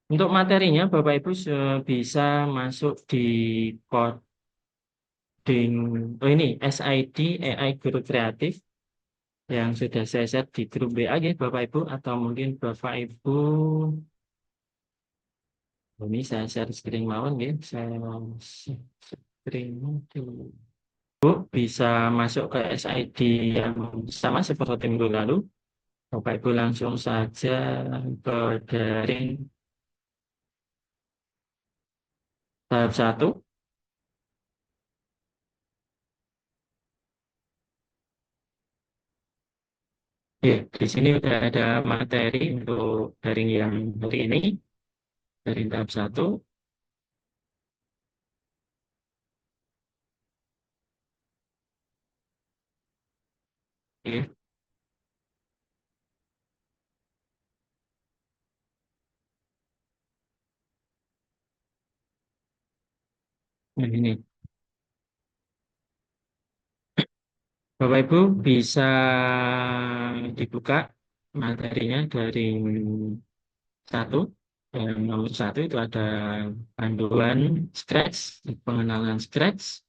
Untuk materinya Bapak Ibu bisa masuk di coding, oh ini SID AI Guru Kreatif yang sudah saya share di grup WA ya Bapak Ibu, atau mungkin Bapak Ibu ini saya share screen mawon ya, saya screen dulu. Bu bisa masuk ke SID yang sama seperti minggu lalu. Bapak Ibu langsung saja ke daring tahap 1. Ya, di sini sudah ada materi untuk daring yang hari ini, dari tahap 1. Ya, nah ini. Bapak Ibu bisa dibuka materinya dari 1. Yang nomor 1 itu ada panduan Scratch, pengenalan Scratch.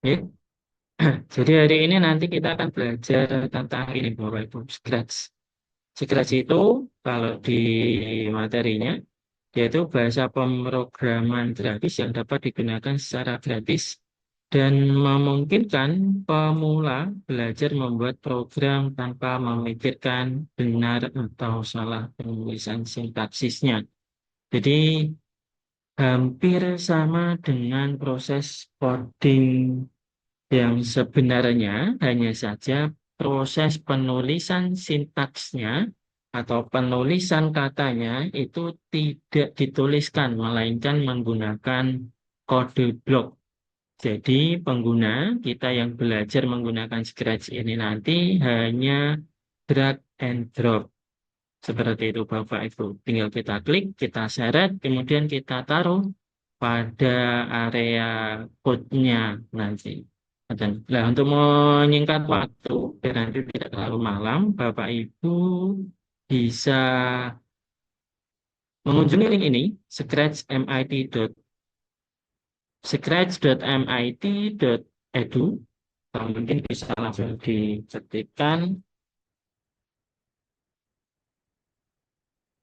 Ya. Jadi hari ini nanti kita akan belajar tentang ini Bapak Ibu, Scratch. Scratch itu kalau di materinya yaitu bahasa pemrograman grafis yang dapat digunakan secara gratis dan memungkinkan pemula belajar membuat program tanpa memikirkan benar atau salah penulisan sintaksisnya. Jadi hampir sama dengan proses coding yang sebenarnya, hanya saja proses penulisan sintaksnya atau penulisan katanya itu tidak dituliskan, melainkan menggunakan kode blok. Jadi pengguna kita yang belajar menggunakan Scratch ini nanti hanya drag and drop. Seperti itu Bapak Ibu. Tinggal kita klik, kita seret, kemudian kita taruh pada area code-nya nanti. Nah, untuk menyingkat waktu, biar nanti tidak terlalu malam, Bapak Ibu bisa mengunjungi link ini, scratch.mit.edu, atau mungkin bisa langsung diketikkan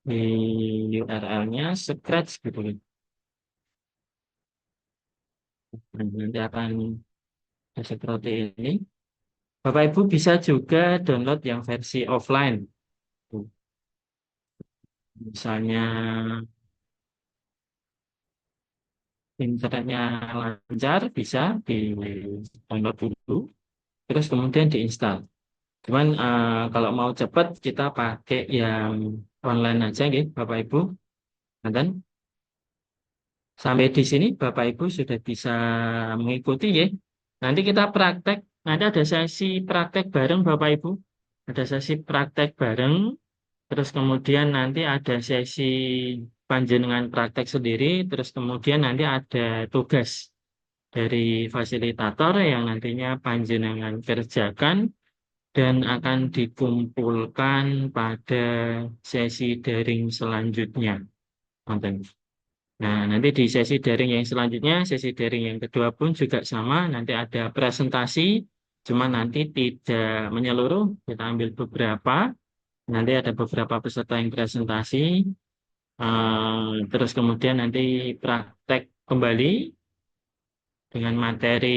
di URL-nya Scratch gitu. Nanti akan seperti ini. Bapak Ibu bisa juga download yang versi offline. Misalnya internetnya lancar, bisa di download dulu, terus kemudian diinstal. Cuman kalau mau cepat kita pakai yang online aja, gitu, Bapak Ibu. Dan sampai di sini Bapak Ibu sudah bisa mengikuti ya. Nanti kita praktek, nanti ada sesi praktek bareng Bapak Ibu. Ada sesi praktek bareng. Terus kemudian nanti ada sesi panjenengan praktek sendiri, terus kemudian nanti ada tugas dari fasilitator yang nantinya panjenengan kerjakan dan akan dikumpulkan pada sesi daring selanjutnya. Konten. Nah, nanti di sesi daring yang selanjutnya, sesi daring yang kedua pun juga sama, nanti ada presentasi, cuma nanti tidak menyeluruh, kita ambil beberapa. Nanti ada beberapa peserta yang presentasi, terus kemudian nanti praktek kembali dengan materi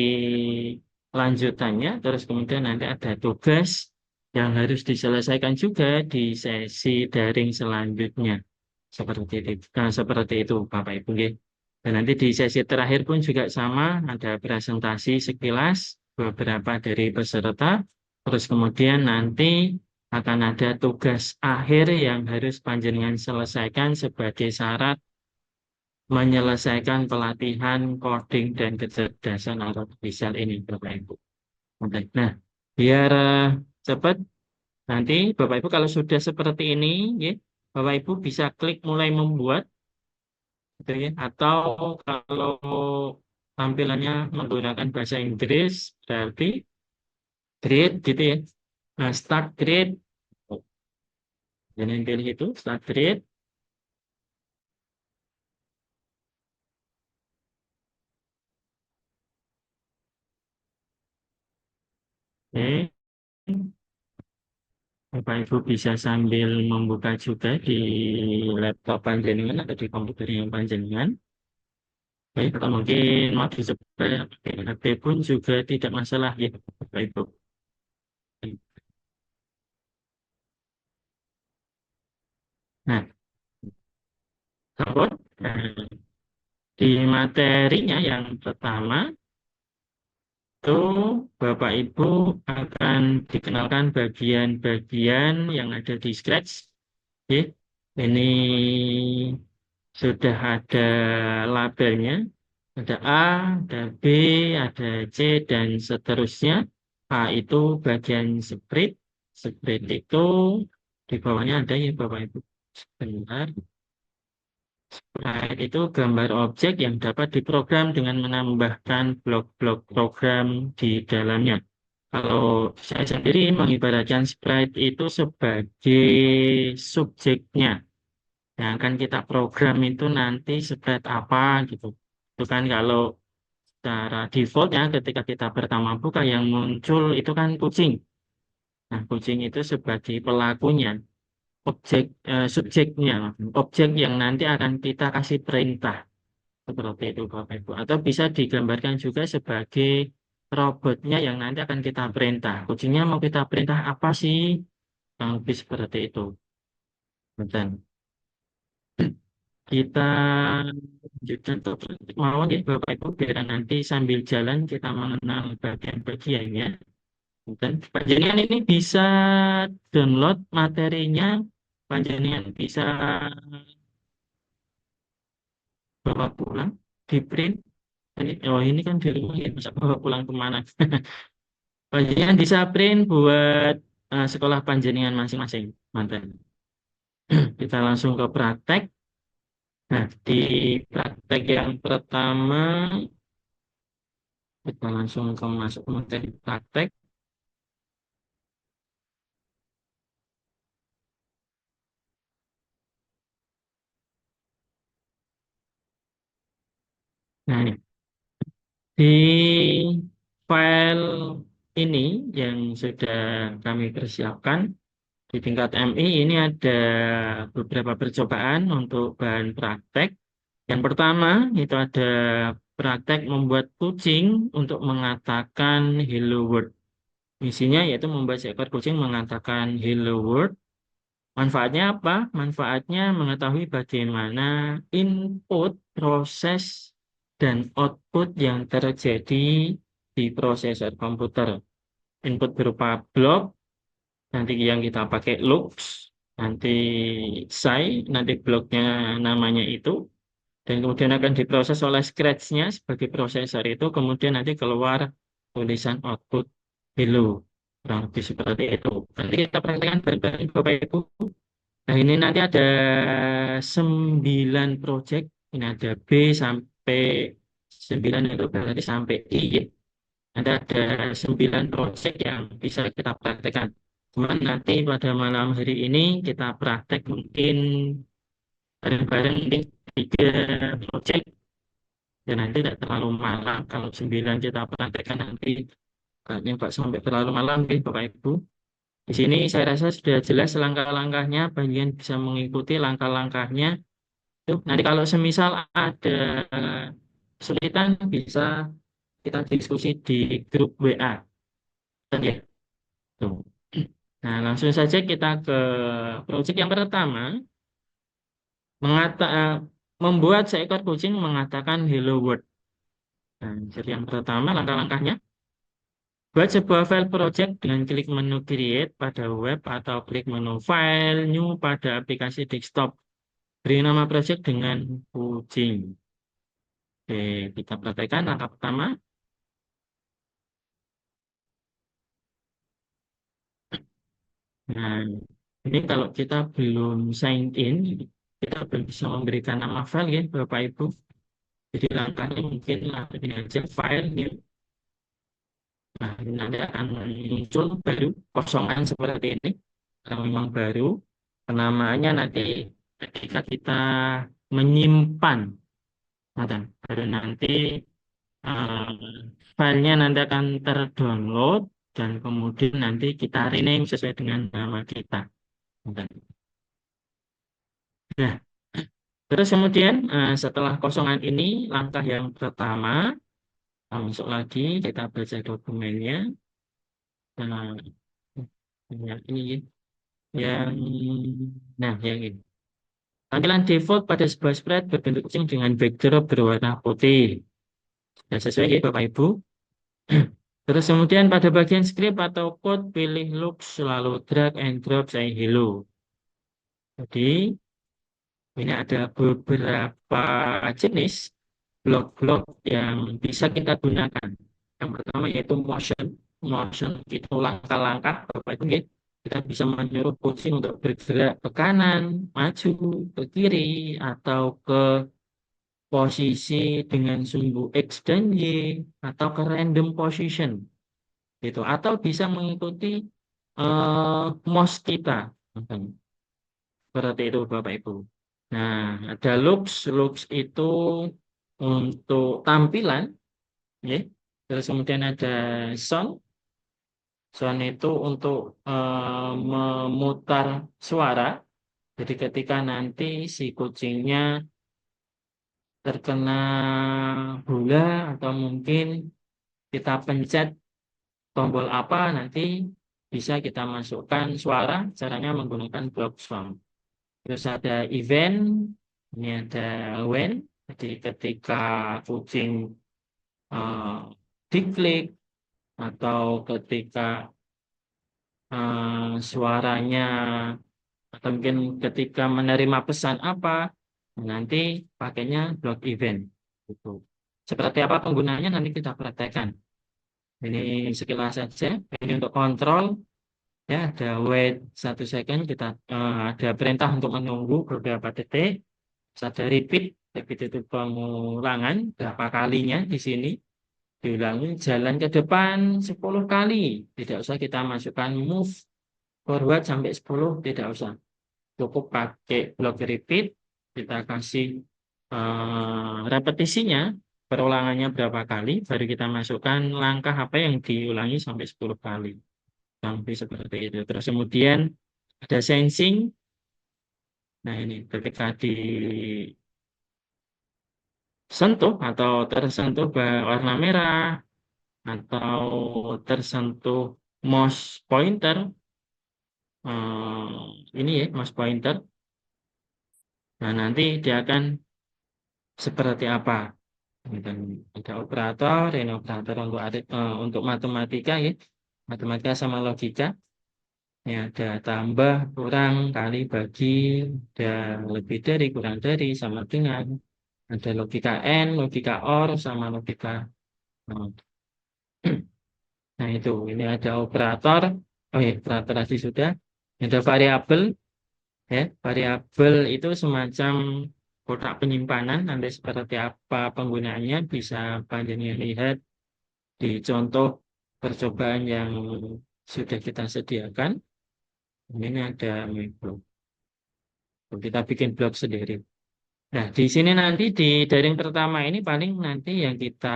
lanjutannya, terus kemudian nanti ada tugas yang harus diselesaikan juga di sesi daring selanjutnya. Seperti itu Bapak Ibu. Nggih. Dan nanti di sesi terakhir pun juga sama, ada presentasi sekilas beberapa dari peserta, terus kemudian nanti akan ada tugas akhir yang harus panjenengan selesaikan sebagai syarat menyelesaikan pelatihan coding dan kecerdasan artifisial ini, Bapak Ibu. Oke. Nah, biar cepat, nanti Bapak Ibu kalau sudah seperti ini, ya, Bapak Ibu bisa klik mulai membuat, gitu ya. Atau kalau tampilannya menggunakan bahasa Inggris, berarti grade gitu ya. Nah, start grade, dan yang pilih itu start grade. Oke, Bapak Ibu bisa sambil membuka juga di laptop panjenengan atau di komputer yang panjenengan. Baik, atau mungkin mau dicoba pakai HP pun juga tidak masalah ya, Bapak Ibu. Nah, terus di materinya yang pertama itu Bapak Ibu akan dikenalkan bagian-bagian yang ada di Scratch. Oke, ini sudah ada labelnya, ada A, ada B, ada C, dan seterusnya. A itu bagian spread, spread itu di bawahnya ada ya Bapak Ibu. Sebentar. Nah, itu gambar objek yang dapat diprogram dengan menambahkan blok-blok program di dalamnya. Kalau saya sendiri mengibaratkan sprite itu sebagai subjeknya. Yang akan kita program itu nanti sprite apa gitu. Itu kan kalau secara defaultnya ketika kita pertama buka yang muncul itu kan kucing. Nah, kucing itu sebagai pelakunya, subjeknya, objek yang nanti akan kita kasih perintah. Seperti itu Bapak Ibu. Atau bisa digambarkan juga sebagai robotnya yang nanti akan kita perintah. Kucingnya mau kita perintah apa sih? Yang lebih seperti itu. Betul. Kita lanjutkan untuk mau ya Bapak Ibu biar nanti sambil jalan kita mengenal bagian-bagiannya. Dan panjenengan ini bisa download materinya, panjenengan bisa bawa pulang, di print. Oh ini kan di rumah ya, bisa bawa pulang kemana? Panjenengan bisa print buat sekolah panjenengan masing-masing. Mantan. Kita langsung ke praktek. Nah, di praktek yang pertama, kita langsung ke masuk ke materi praktek. Nah, ini. Di file ini yang sudah kami persiapkan di tingkat MI, ini ada beberapa percobaan untuk bahan praktek. Yang pertama, itu ada praktek membuat kucing untuk mengatakan hello world. Misinya yaitu membuat seekor kucing mengatakan hello world. Manfaatnya apa? Manfaatnya mengetahui bagaimana input, proses, dan output yang terjadi di prosesor komputer. Input berupa blok, nanti yang kita pakai loops, nanti say, nanti bloknya namanya itu, dan kemudian akan diproses oleh Scratch-nya sebagai prosesor itu, kemudian nanti keluar tulisan output hello. Kurang lebih seperti itu. Nanti kita praktekkan bareng-bareng Bapak Ibu. Nah, ini nanti ada 9 project. Ini ada B sampai 9 itu berarti sampai I. Ya. Nanti ada 9 project yang bisa kita praktekkan. Cuman nanti pada malam hari ini kita praktek mungkin bareng-bareng mungkin 3 project. Dan nanti tidak terlalu malam. Kalau 9 kita praktekkan nanti kayaknya Pak sampai terlalu malam, gitu, Bapak Ibu. Di sini saya rasa sudah jelas langkah-langkahnya, bagian bisa mengikuti langkah-langkahnya. Tuh, nanti kalau semisal ada kesulitan bisa kita diskusi di grup WA. Dan ya, tuh. Nah, langsung saja kita ke proyek yang pertama, mengata, membuat seekor kucing mengatakan hello world. Nah, jadi yang pertama langkah-langkahnya, buat sebuah file project dengan klik menu create pada web atau klik menu file new pada aplikasi desktop. Beri nama project dengan kucing. Oke, kita praktekkan langkah pertama. Nah, ini kalau kita belum sign in, kita belum bisa memberikan nama file ya, Bapak Ibu. Jadi langkahnya mungkin ini aja file new. Nah, ini nanti akan muncul baru kosongan seperti ini. Kalau memang baru, penamaannya nanti ketika kita menyimpan, nah, baru nanti eh, filenya nanti akan terdownload dan kemudian nanti kita rename sesuai dengan nama kita. Nah, nah, terus kemudian setelah kosongan ini, langkah yang pertama, masuk lagi, kita baca dokumennya. Nah, yang ini, yang, nah, yang ini. Tampilan default pada sebuah spread berbentuk kucing dengan backdrop berwarna putih. Sudah sesuai ya Bapak Ibu. Terus kemudian pada bagian script atau code, pilih looks, lalu drag and drop saya hello. Jadi ini ada beberapa jenis blok-blok yang bisa kita gunakan. Yang pertama yaitu motion. Motion itu langkah-langkah, Bapak Ibu, ya. Kita bisa menyuruh kucing untuk bergerak ke kanan, maju, ke kiri, atau ke posisi dengan sumbu X dan Y, atau ke random position gitu, atau bisa mengikuti mouse kita. Seperti itu Bapak Ibu. Nah, ada looks. Looks itu untuk tampilan, ya. Terus kemudian ada sound. Sound itu untuk memutar suara. Jadi ketika nanti si kucingnya terkena bola atau mungkin kita pencet tombol apa, nanti bisa kita masukkan suara, caranya menggunakan block sound. Terus ada event, ini ada when, jadi ketika kucing eh, diklik atau ketika suaranya atau mungkin ketika menerima pesan apa, nanti pakainya block event. Gitu. Seperti apa penggunaannya nanti kita praktekkan. Ini sekilas saja. Ini untuk kontrol. Ya, ada wait 1 second, kita ada perintah untuk menunggu beberapa detik. Terus ada repeat, repeat itu pengulangan berapa kalinya di sini. Diulangi jalan ke depan 10 kali. Tidak usah kita masukkan move forward sampai 10, tidak usah. Cukup pakai block repeat, kita kasih repetisinya, perulangannya berapa kali, baru kita masukkan langkah apa yang diulangi sampai 10 kali. Sampai seperti itu. Terus kemudian ada sensing. Nah ini ketika disentuh atau tersentuh warna merah atau tersentuh mouse pointer, ini ya mouse pointer. Nah nanti dia akan seperti apa? Dan ada operator, ini operator untuk matematika ya, matematika sama logika. Ya, ada tambah, kurang, kali, bagi, dan lebih dari, kurang dari, sama dengan. Ada logika N, logika OR, sama logika NOT. Nah, itu. Ini ada operator. Oh ya, operator tadi sudah. Ada variabel. Ya, variabel itu semacam kotak penyimpanan. Nanti seperti apa penggunaannya bisa panjenengan lihat di contoh percobaan yang sudah kita sediakan. Ini ada blok. Kita bikin blok sendiri. Nah, di sini nanti di daring pertama ini paling nanti yang kita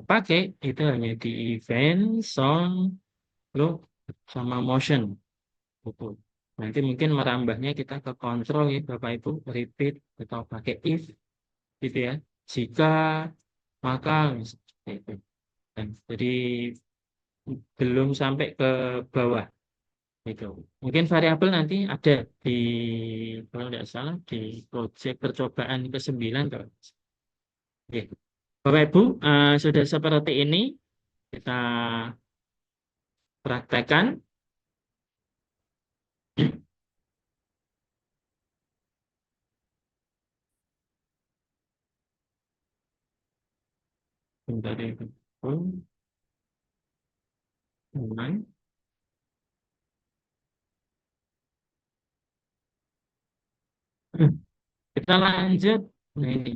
pakai itu hanya di event, sound, loop, sama motion. Gitu. Nanti mungkin merambahnya kita ke control ya Bapak Ibu, repeat atau pakai if gitu ya. Jika maka seperti itu. Dan jadi belum sampai ke bawah gitu. Mungkin variabel nanti ada di kalau tidak salah di project percobaan ke-9 kalau. Oke. Bapak Ibu, sudah seperti ini kita praktekkan. Bentar ya, Bapak Ibu. Mulai. Kita lanjut. Nah, ini.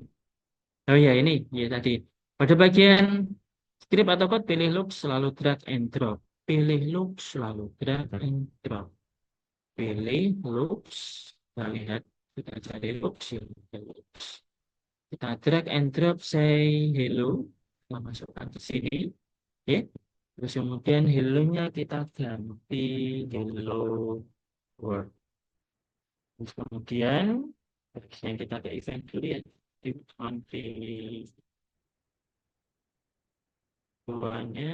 Oh ya ini, ya tadi. Pada bagian script atau code, pilih loop, selalu drag and drop. Pilih loop, selalu drag and drop. Pilih loops. Kita lihat, kita cari loops. Ya. Loops. Kita drag and drop, say hello. Kita masukkan ke sini. Ya. Terus kemudian hello-nya kita ganti hello world. Terus kemudian, harusnya kita ke event dulu ya. Nanti buahnya,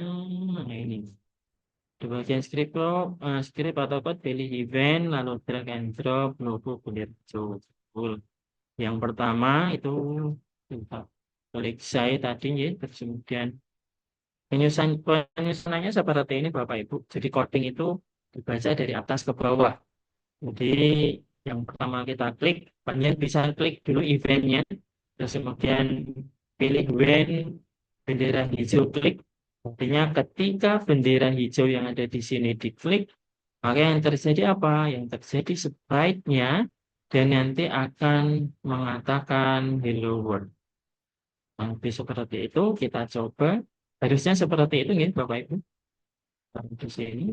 nah ini. Di bagian script, script atau code, pilih event, lalu drag and drop, logo kulit tool. Yang pertama itu kita klik saya tadi ya, terus kemudian penyusunannya seperti ini Bapak Ibu. Jadi coding itu dibaca dari atas ke bawah. Jadi yang pertama kita klik, kalian bisa klik dulu eventnya, terus kemudian pilih when bendera hijau klik. Artinya ketika bendera hijau yang ada di sini diklik, maka yang terjadi apa? Yang terjadi sprite-nya dan nanti akan mengatakan hello world. Nanti seperti itu kita coba. Harusnya seperti itu ya Bapak Ibu. Di sini.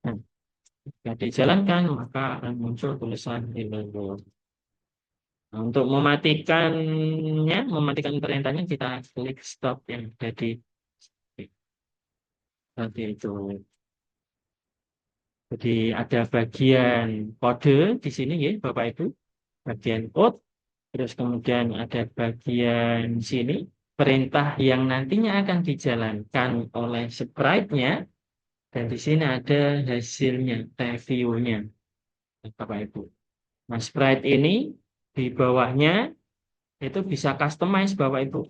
Nah, jika dijalankan maka akan muncul tulisan hello world. Nah, untuk mematikan perintahnya kita klik stop yang ada di seperti itu. Jadi ada bagian kode di sini ya Bapak Ibu, bagian code, terus kemudian ada bagian sini perintah yang nantinya akan dijalankan oleh sprite-nya, dan di sini ada hasilnya, reviewnya Bapak Ibu. Nah, sprite ini di bawahnya itu bisa customize Bapak Ibu.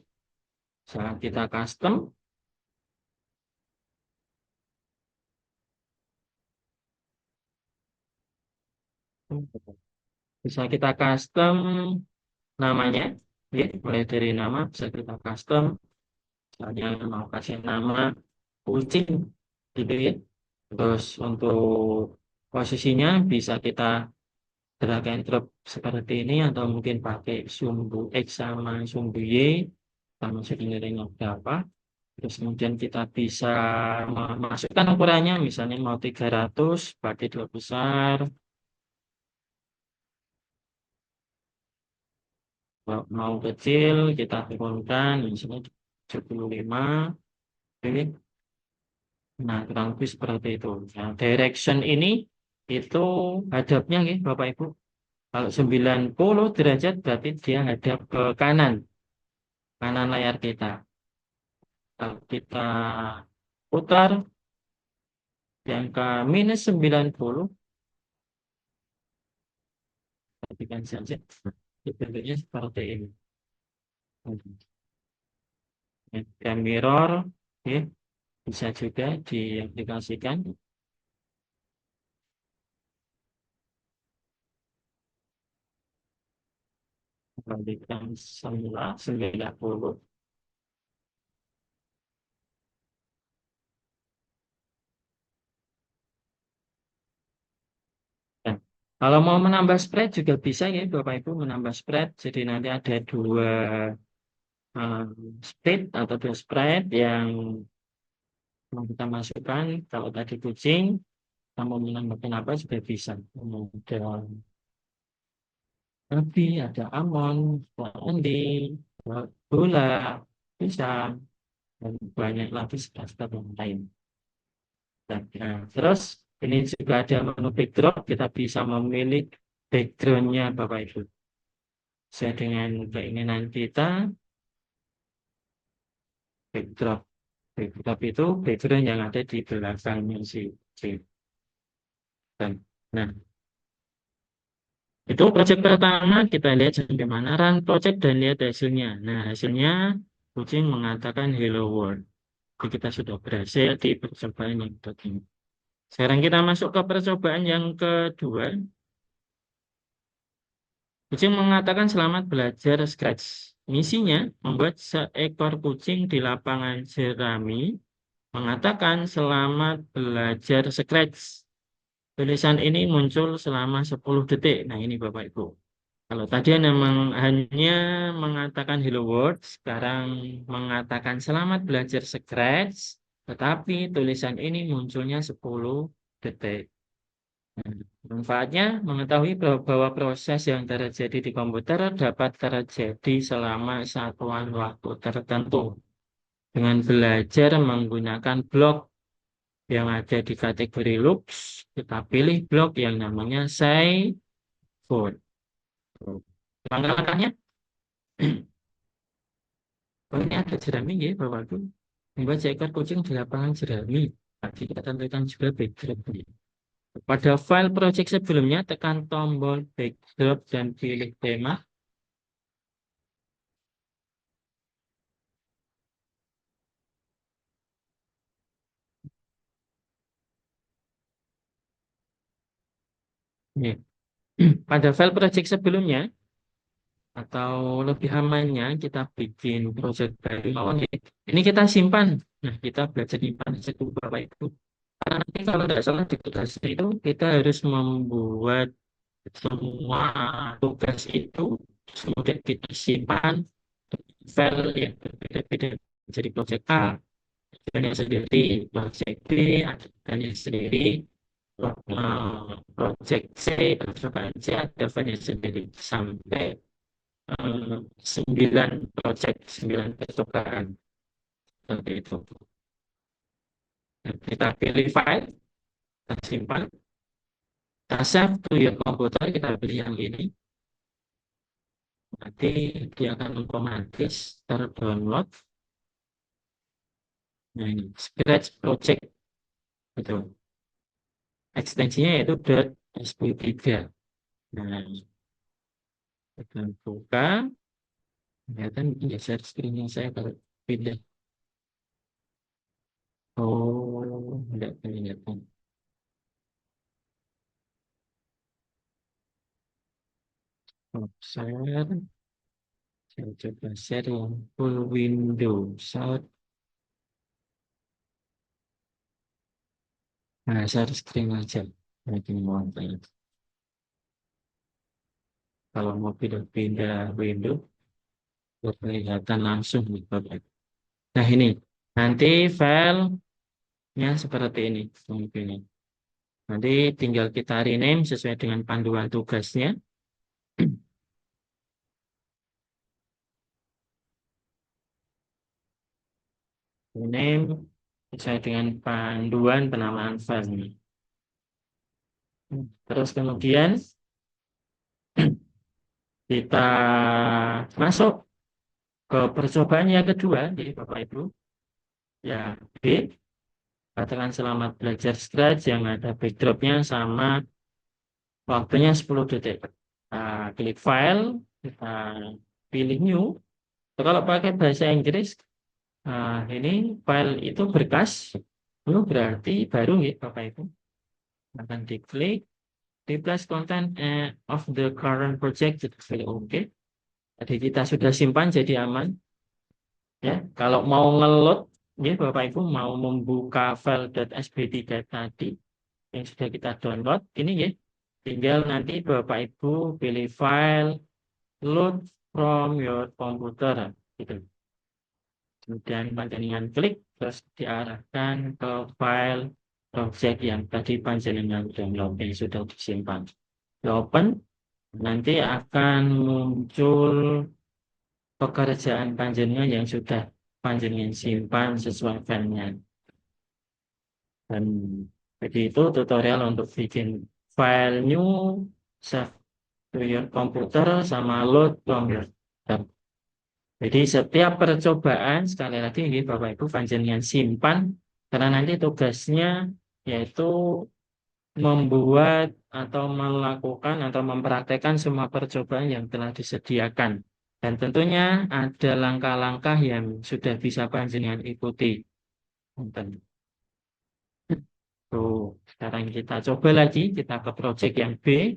Saat kita custom, bisa kita custom namanya, ya, mulai dari nama bisa kita custom, misalnya mau kasih nama kucing, gitu ya. Terus untuk posisinya bisa kita drag and drop seperti ini, atau mungkin pakai sumbu X sama sumbu Y, sama sebenarnya berapa. Terus kemudian kita bisa memasukkan ukurannya, misalnya mau 300, pakai 2 besar, mau kecil kita turunkan, misalnya 75. Oke. Nah, kurang lebih seperti itu. Nah, direction ini itu hadapnya nih, Bapak Ibu. Kalau 90 derajat berarti dia hadap ke kanan, kanan layar kita. Kalau kita putar yang ke minus 90, perhatikan saja. Bentuknya seperti ini. Dan mirror, ya, bisa juga diaplikasikan. Kembalikan semula 90. Nah, kalau mau menambah spread juga bisa ya Bapak Ibu, menambah spread. Jadi nanti ada dua eh, split atau dua spread yang mau kita masukkan. Kalau tadi kucing, kita mau menambahkan apa juga bisa. Ada Nabi, ada Amon, ada Andi, ada Bola, bisa, dan banyak lagi staf yang lain. Nah, terus ini juga ada menu backdrop, kita bisa memilih backgroundnya Bapak Ibu. Sesuai dengan keinginan kita, backdrop. Backdrop itu background yang ada di belakangnya si. Nah, itu project pertama, kita lihat sampai mana run project dan lihat hasilnya. Nah, hasilnya kucing mengatakan hello world. Jadi kita sudah berhasil di percobaan yang ini. Sekarang kita masuk ke percobaan yang kedua. Kucing mengatakan selamat belajar Scratch. Misinya membuat seekor kucing di lapangan jerami mengatakan selamat belajar Scratch. Tulisan ini muncul selama 10 detik. Nah, ini Bapak Ibu. Kalau tadi memang hanya mengatakan Hello World, sekarang mengatakan selamat belajar Scratch, tetapi tulisan ini munculnya 10 detik. Manfaatnya mengetahui bahwa proses yang terjadi di komputer dapat terjadi selama satuan waktu tertentu. Dengan belajar menggunakan blok yang ada di kategori loops, kita pilih blok yang namanya code. Langkah-langkahnya, oh ini ada jerami ya, Bapakku. Membuat seekor kucing di lapangan jerami. Tadi kita tentukan juga backdrop. Pada file project sebelumnya, tekan tombol backdrop dan pilih tema. Ini. Pada file project sebelumnya, atau lebih amannya, kita bikin project baru. Oh, ini kita simpan. Nah, kita belajar simpan satu Bapak Ibu. Karena nanti kalau tidak salah di tugas itu, kita harus membuat semua tugas itu, kemudian kita simpan file yang berbeda-beda. Jadi project A, adanya sendiri, project B, adanya sendiri, project C, percobaan C, adanya sendiri, sampai 9 project, 9 percobaan. Seperti itu. Dan kita pilih file, kita simpan, kita save to your komputer, kita pilih yang ini. Nanti dia akan otomatis terdownload. Nah, ini Scratch Project itu. Ekstensinya yaitu .sp3. Nah, kita buka. Kelihatan ya share screen-nya saya kalau pindah. Oh, tidak kelihatan. Oh, share. Saya coba share yang full window. Share. Nah, share screen aja. Nanti mau kalau mau pindah-pindah window, kelihatan langsung nih, Bapak. Nah, ini. Nanti filenya seperti ini. Mungkin. Nanti tinggal kita rename sesuai dengan panduan tugasnya. Rename sesuai dengan panduan penamaan file. Terus kemudian kita masuk ke percobaan yang kedua, jadi Bapak Ibu. Ya, B, katakan selamat belajar Scratch yang ada backdropnya sama waktunya 10 detik. Kita klik file, kita pilih new. Kalau pakai bahasa Inggris, ini file itu berkas, new berarti baru ya Bapak Ibu. Akan diklik, replace content of the current project, kita pilih OK. Jadi kita sudah simpan jadi aman. Ya, kalau mau ngeload, ya Bapak Ibu mau membuka file .sp3 tadi yang sudah kita download, ini ya, tinggal nanti Bapak Ibu pilih file load from your computer, gitu. Kemudian panjenengan klik, terus diarahkan ke file project yang tadi panjenengan download yang sudah disimpan. Di open, nanti akan muncul pekerjaan panjenengan yang sudah panjenengan simpan sesuai filenya. Dan jadi itu tutorial untuk bikin file new, save to your computer, sama load from your laptop. Jadi setiap percobaan, sekali lagi ini Bapak Ibu panjenengan simpan, karena nanti tugasnya yaitu membuat atau melakukan atau mempraktekkan semua percobaan yang telah disediakan. Dan tentunya ada langkah-langkah yang sudah bisa panjenengan ikuti. Punten. Tuh, sekarang kita coba lagi, kita ke project yang B,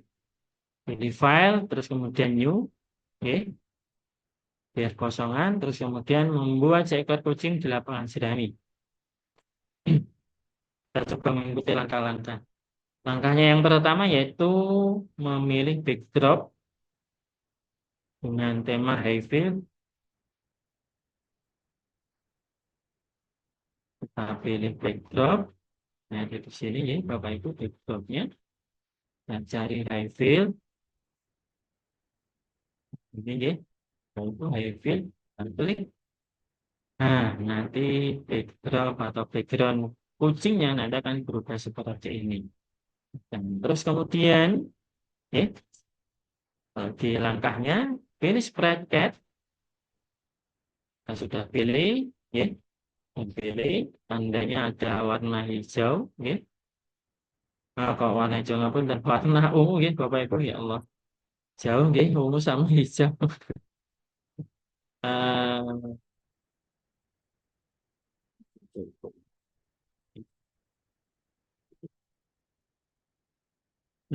pilih file, terus kemudian new, oke, biar kosongan, terus kemudian membuat seekor kucing di lapangan jerami. Kita coba mengikuti langkah-langkah. Langkahnya yang pertama yaitu memilih backdrop. dengan tema Highfield. Kita pilih backdrop. Nah, di sini ya, Bapak Ibu backdropnya. Dan cari Highfield. Ini ya, Bapak Ibu Highfield. Dan klik. Nah, nanti backdrop atau background kucingnya nanti akan berubah seperti ini. Dan terus kemudian, ya, di langkahnya, pilih spread cat. Kita sudah pilih, ya, dan pilih tandanya ada warna hijau, ya. Nah, kalau warna hijau pun dan warna ungu, ya, Bapak Ibu, ya Allah. Jauh, ya, ungu sama hijau. Eh,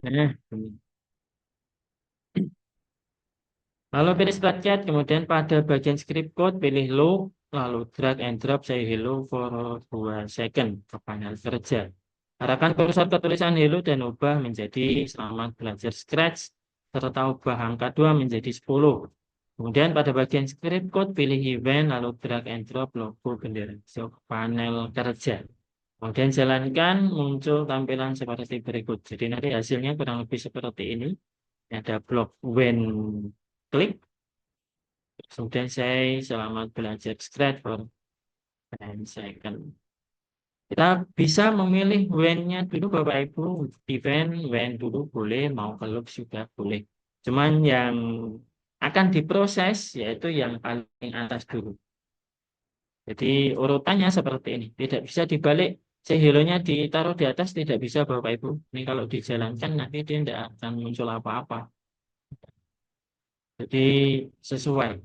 nah, lalu pilih start chat, kemudian pada bagian script code pilih loop, lalu drag and drop say hello for 2 second ke panel kerja. Arahkan kursor ke tulisan hello dan ubah menjadi selamat belajar Scratch, serta ubah angka 2 menjadi 10. Kemudian pada bagian script code pilih event, lalu drag and drop logo bendera hijau ke panel kerja. Kemudian jalankan, muncul tampilan seperti berikut. Jadi nanti hasilnya kurang lebih seperti ini. Ada blok when klik. Kemudian saya selamat belajar Scratch for 10 second. Kita bisa memilih when-nya dulu Bapak Ibu. Event, when dulu boleh, mau ke loop juga boleh. Cuman yang akan diproses yaitu yang paling atas dulu. Jadi urutannya seperti ini. Tidak bisa dibalik. Sehilonya ditaruh di atas tidak bisa Bapak Ibu. Ini kalau dijalankan nanti dia tidak akan muncul apa-apa. Jadi sesuai.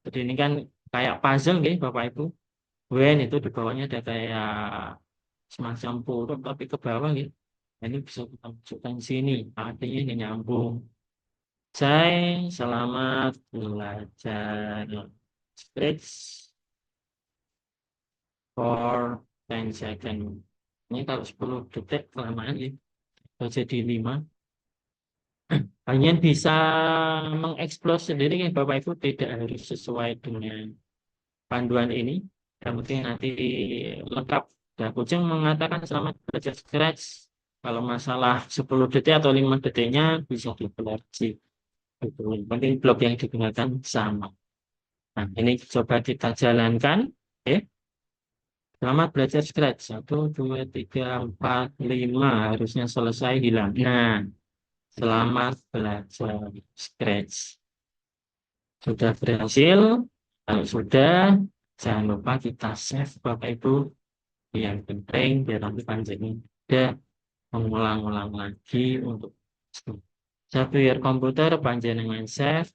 Jadi ini kan kayak puzzle gitu Bapak Ibu. When itu di bawahnya ada kayak semacam huruf tapi ke bawah gitu. Nah, ini bisa kita masukkan sini. Artinya ini nyambung. Saya selamat belajar Scratch for 10 second. Ini kalau 10 detik kelamaan ya. Kalau jadi 5. Hanya bisa mengeksplor sendiri ya Bapak Ibu. Tidak harus sesuai dengan panduan ini. Yang penting nanti lengkap. Dan kucing mengatakan selamat belajar Scratch. Kalau masalah 10 detik atau 5 detiknya bisa dikoreksi. Gitu. Yang penting blok yang digunakan sama. Nah, ini coba kita jalankan. Ya. Selamat belajar Scratch. 1, 2, 3, 4, 5 harusnya selesai hilang. Nah, selamat belajar Scratch. Sudah berhasil. Kalau sudah, jangan lupa kita save Bapak Ibu. Yang penting biar nanti panjangnya tidak mengulang-ulang lagi untuk software komputer panjenengan save,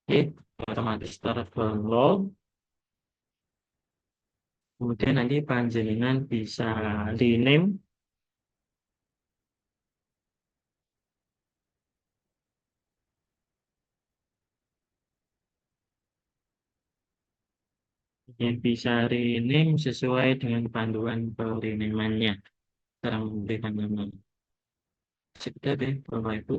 hit otomatis terdownload. Kemudian nanti panjenengan bisa rename, yang bisa rename sesuai dengan panduan perenamannya. Cara memberikan nama. Sudah deh, Bapak Ibu.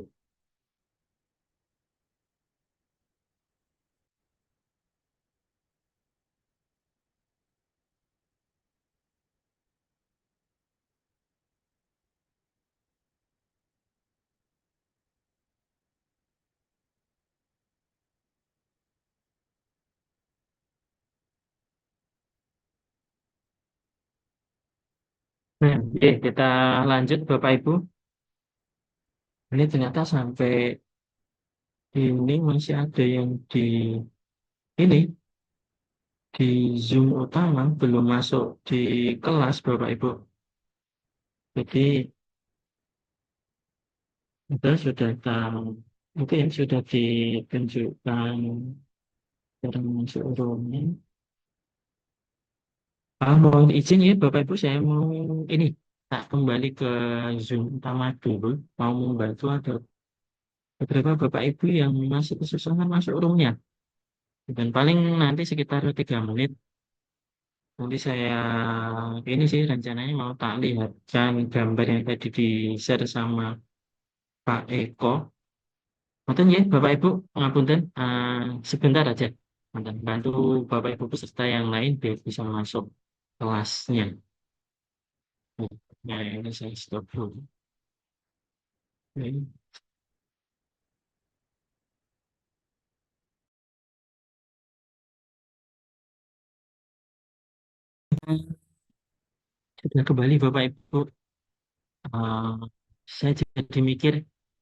Nah, oke, kita lanjut Bapak Ibu. Ini ternyata sampai ini masih ada yang di ini di Zoom utama belum masuk di kelas Bapak Ibu. Jadi kita sudah tahu itu yang sudah ditunjukkan cara masuk roomnya. Mohon izin ya Bapak Ibu saya mau ini tak kembali ke Zoom utama dulu. Mau membantu ada beberapa Bapak Ibu yang masih kesusahan masuk roomnya. Dan paling nanti sekitar 3 menit. Nanti saya ini sih rencananya mau tak lihatkan gambar yang tadi di share sama Pak Eko. Ngoten nggih, Bapak Ibu, ngapunten, sebentar aja. Ngoten, bantu Bapak Ibu peserta yang lain biar bisa masuk kelasnya. Ya, ini saya stop dulu. Oke. Sudah kembali Bapak Ibu. Eh, saya jadi mikir,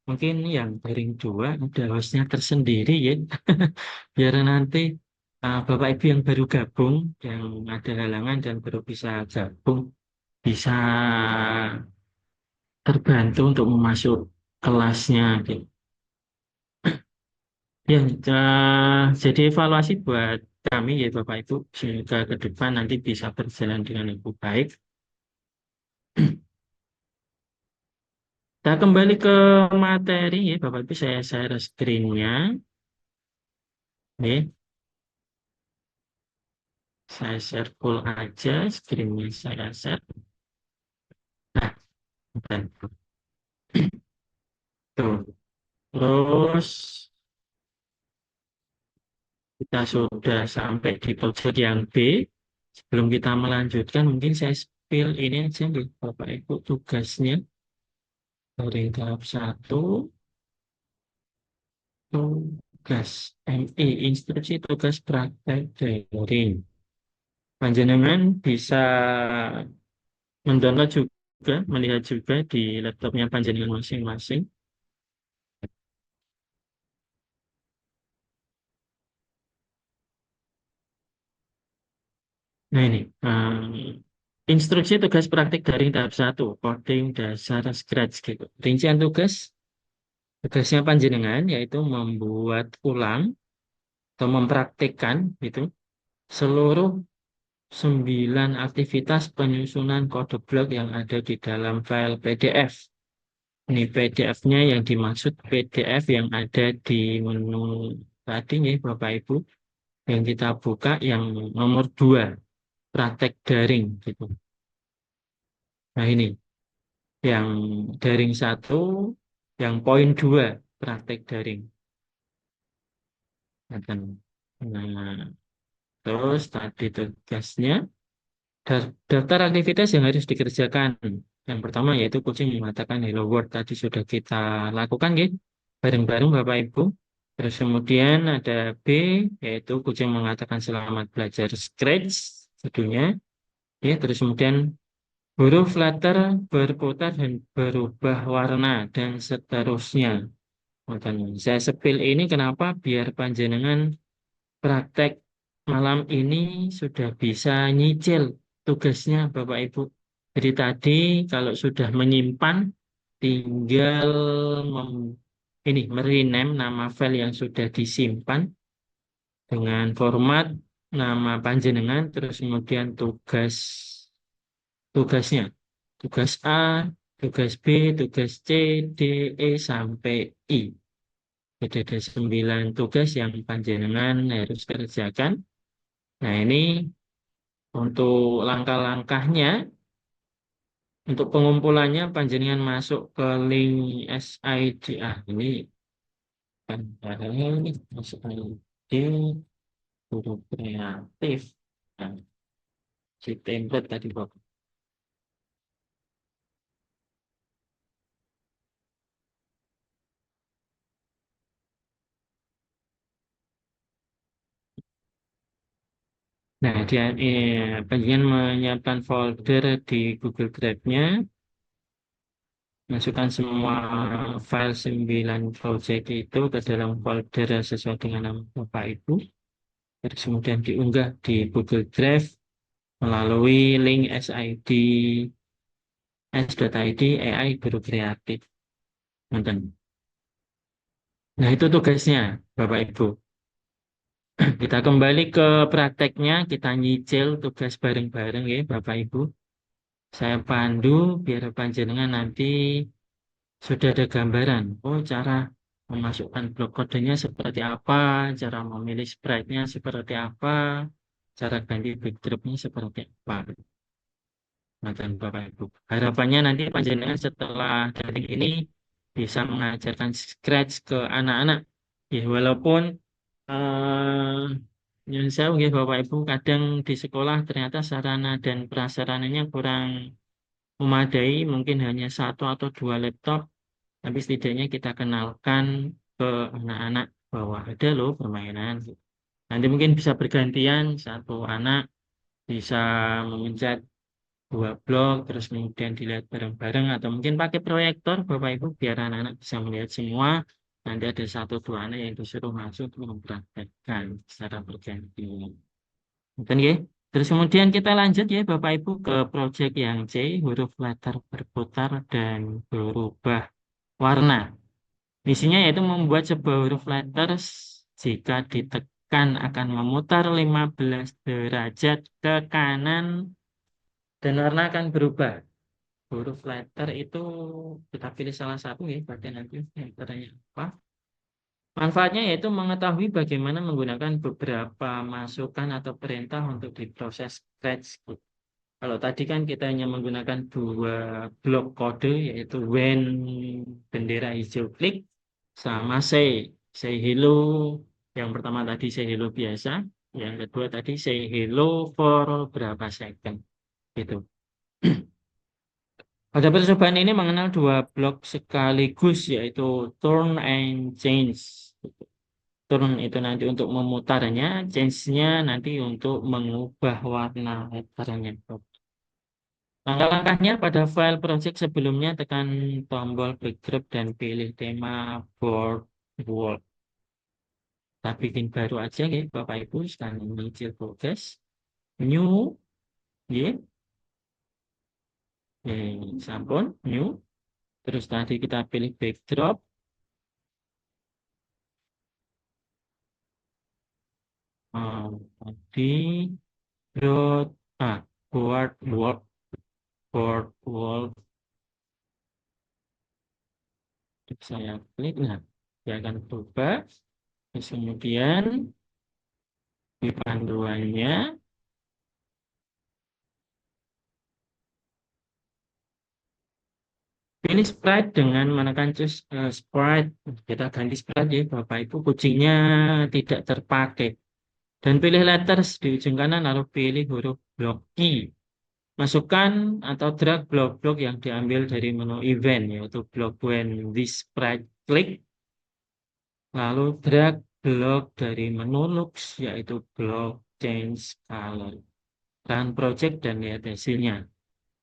mungkin yang daring dua ada hostnya tersendiri ya. Biar nanti Bapak Ibu yang baru gabung, yang ada halangan dan baru bisa gabung, bisa terbantu untuk memasuk kelasnya gitu. Ya, jadi evaluasi buat kami ya Bapak Ibu, semoga ke depan nanti bisa berjalan dengan lebih baik. Kita kembali ke materi ya Bapak Ibu, saya share screen-nya. Nih, saya share full aja, screen-nya saya share. Nah, dan tuh. Terus kita sudah sampai di pojok yang B. Sebelum kita melanjutkan, mungkin saya spill ini aja nih Bapak Ibu tugasnya dari tahap satu. Tugas MI, instruksi tugas praktek daring. Panjenengan bisa mendownload juga, melihat juga di laptopnya panjenengan masing-masing. Nah ini, instruksi tugas praktik daring tahap satu, coding dasar Scratch gitu. Rincian tugasnya panjenengan yaitu membuat ulang atau mempraktikkan gitu seluruh 9 aktivitas penyusunan kode blok yang ada di dalam file PDF. Ini PDF-nya yang dimaksud PDF yang ada di menu tadi nih Bapak Ibu, yang kita buka yang nomor 2 praktek daring gitu. Nah ini yang daring satu, yang poin 2 praktek daring. Nah, terus tadi tugasnya daftar aktivitas yang harus dikerjakan. Yang pertama yaitu kucing mengatakan hello world tadi sudah kita lakukan gitu bareng-bareng Bapak Ibu. Terus kemudian ada B yaitu kucing mengatakan selamat belajar Scratch tentunya. Ya, terus kemudian huruf letter berputar dan berubah warna dan seterusnya. Makanya saya sepil ini kenapa biar panjenengan praktek malam ini sudah bisa nyicil tugasnya Bapak Ibu. Jadi tadi kalau sudah menyimpan tinggal merename nama file yang sudah disimpan dengan format nama panjenengan terus kemudian tugasnya. Tugas A, tugas B, tugas C, D, E sampai I. Jadi ada 9 tugas yang panjenengan harus kerjakan. Nah, ini untuk langkah-langkahnya, untuk pengumpulannya, panjenengan masuk ke link SID. Ini kan padahal ini masuk ID guru kreatif. Nah, si template tadi, Bapak. Nah, dia panjenengan menyiapkan folder di Google Drive-nya, masukkan semua file 9 project itu ke dalam folder sesuai dengan nama Bapak Ibu. Terus kemudian diunggah di Google Drive melalui link SID s.id AI Guru Kreatif. Nonton. Nah, itu tugasnya, Bapak Ibu. Kita kembali ke prakteknya, kita nyicil tugas bareng-bareng ya, Bapak Ibu. Saya pandu biar panjenengan nanti sudah ada gambaran. Oh, cara memasukkan blok kodenya seperti apa, cara memilih sprite-nya seperti apa, cara ganti backdrop-nya seperti apa. Nah, dan Bapak Ibu. Harapannya nanti panjenengan setelah dari ini bisa mengajarkan Scratch ke anak-anak. Ya, walaupun yang saya mungkin Bapak Ibu kadang di sekolah ternyata sarana dan prasarananya kurang memadai, mungkin hanya satu atau dua laptop, tapi setidaknya kita kenalkan ke anak-anak bahwa ada loh permainan. Nanti mungkin bisa bergantian, satu anak bisa memencet dua blok, terus kemudian dilihat bareng-bareng, atau mungkin pakai proyektor Bapak Ibu biar anak-anak bisa melihat semua. Nanti ada satu dua anak yang disuruh masuk untuk mempraktekkan secara bergantian. Mungkin ya. Terus kemudian kita lanjut ya Bapak Ibu ke proyek yang C, huruf letter berputar dan berubah warna. Misinya yaitu membuat sebuah huruf letters jika ditekan akan memutar 15 derajat ke kanan dan warna akan berubah. Huruf letter itu kita pilih salah satu ya, berarti nanti letternya apa. Manfaatnya yaitu mengetahui bagaimana menggunakan beberapa masukan atau perintah untuk diproses Scratch. Kalau tadi kan kita hanya menggunakan dua blok kode yaitu when bendera hijau klik sama say hello. Yang pertama tadi say hello biasa, yang kedua tadi say hello for berapa second gitu. Pada percobaan ini mengenal dua blok sekaligus yaitu turn and change. Turn itu nanti untuk memutarnya, change-nya nanti untuk mengubah warna letternya. Langkah-langkahnya pada file project sebelumnya tekan tombol backdrop dan pilih tema board wall. Kita bikin baru aja ya Bapak Ibu sekalian menyicil progress. New, ya, sampun, new. Terus tadi kita pilih backdrop. Tadi dot, board wall, board wall. Saya klik, nah, dia akan berubah. Terus kemudian di panduannya pilih sprite dengan menekan cus sprite. Kita ganti sprite ya Bapak Ibu. Kucingnya tidak terpakai. Dan pilih letters di ujung kanan lalu pilih huruf blok I. Masukkan atau drag blok-blok yang diambil dari menu event yaitu blok when this sprite click. Lalu drag blok dari menu looks yaitu blok change color. Dan project dan lihat hasilnya.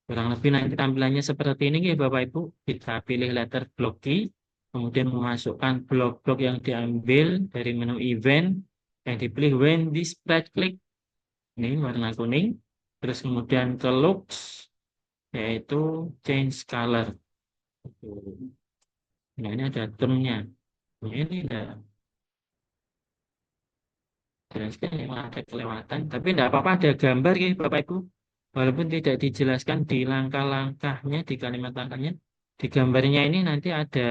Kurang lebih nanti tampilannya seperti ini ya Bapak Ibu. Kita pilih letter block key, kemudian memasukkan blok-blok yang diambil dari menu event, yang dipilih when this right click, ini warna kuning, terus kemudian ke looks, yaitu change color. Nah ini ada termnya. Nah, ini ada jelaskan yang ada kelewatan, tapi tidak apa-apa ada gambar ya Bapak Ibu. Walaupun tidak dijelaskan di langkah-langkahnya, di kalimat langkahnya, di gambarnya ini nanti ada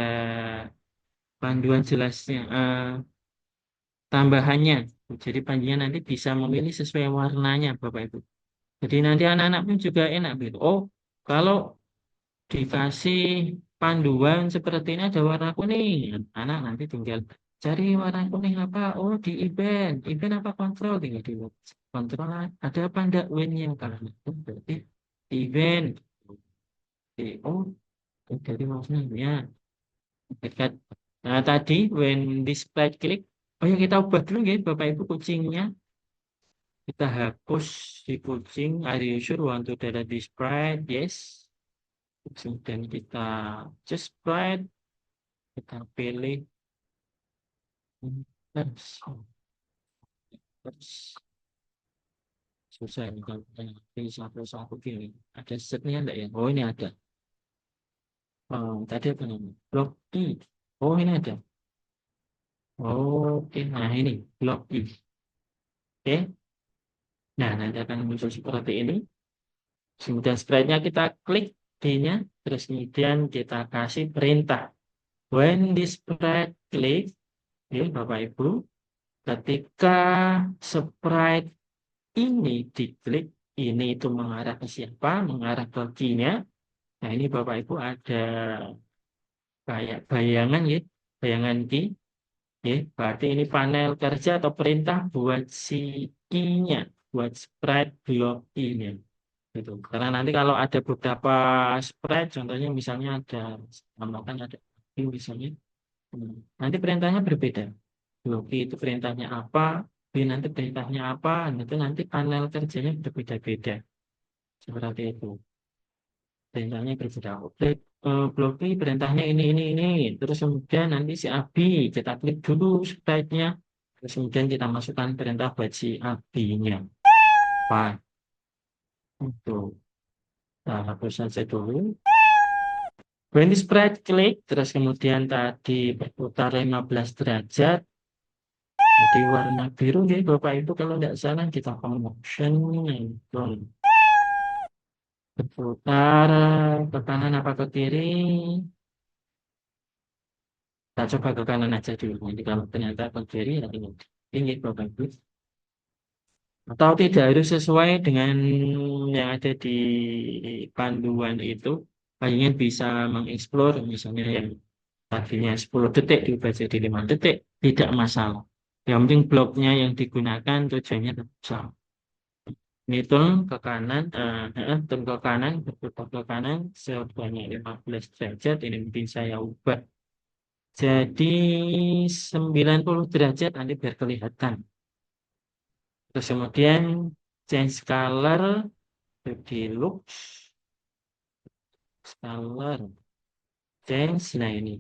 panduan jelasnya, tambahannya. Jadi panjinya nanti bisa memilih sesuai warnanya, Bapak Ibu. Jadi nanti anak-anak pun juga enak gitu. Oh, kalau dikasih panduan seperti ini ada warna kuning, anak nanti tinggal cari warna kuning apa? Oh, di event, event apa kontrol tinggal di kontrol ada apa enggak win-nya kalau itu berarti event. Oh, dari maksudnya ya dekat. Nah, tadi when display klik, oh ya kita ubah dulu ya Bapak Ibu kucingnya. Kita hapus si kucing. Are you sure want to delete this sprite? Yes. Kemudian kita just sprite. Kita pilih terus. Terus. Susah ini kalau kita pilih satu-satu gini. Ada setnya enggak ya? Oh ini ada. Tadi apa namanya? Block I. Oh ini ada. Oke, nah ini blok I. Oke. Nah, nanti akan muncul seperti ini. Kemudian sprite-nya kita klik D-nya, terus kemudian kita kasih perintah. When this sprite klik, ya Bapak Ibu, ketika sprite ini diklik, ini itu mengarah ke siapa? Mengarah ke key-nya. Nah, ini Bapak Ibu ada kayak bayangan ya, bayangan ki, ya, berarti ini panel kerja atau perintah buat si I-nya, buat sprite blok I-nya. Gitu. Karena nanti kalau ada beberapa sprite, contohnya misalnya ada, tambahkan ada I misalnya, nanti perintahnya berbeda. Blok I itu perintahnya apa, B nanti perintahnya apa, itu nanti panel kerjanya berbeda-beda. Seperti itu. Perintahnya berbeda. Blok I perintahnya ini. Terus kemudian nanti si Abi, kita klik dulu sprite-nya. Terus kemudian kita masukkan perintah buat si Abi-nya. Apa? Untuk hapus saja dulu. When sprite klik, terus kemudian tadi berputar 15 derajat. Jadi warna biru ya Bapak Ibu kalau tidak salah kita motion itu berputar ke kanan apa ke kiri. Kita coba ke kanan aja dulu. Nanti kalau ternyata ke kiri ya ini Bapak Ibu. Atau tidak harus sesuai dengan yang ada di panduan itu. Palingan bisa mengeksplor misalnya yang tadinya 10 detik diubah jadi 5 detik. Tidak masalah. Yang penting bloknya yang digunakan tujuannya tetap sama. Ini turun ke kanan, turun ke kanan, berputar ke kanan sebanyak 15 derajat. Ini mungkin saya ubah jadi 90 derajat nanti biar kelihatan. Terus kemudian change color jadi looks, color, change. Nah ini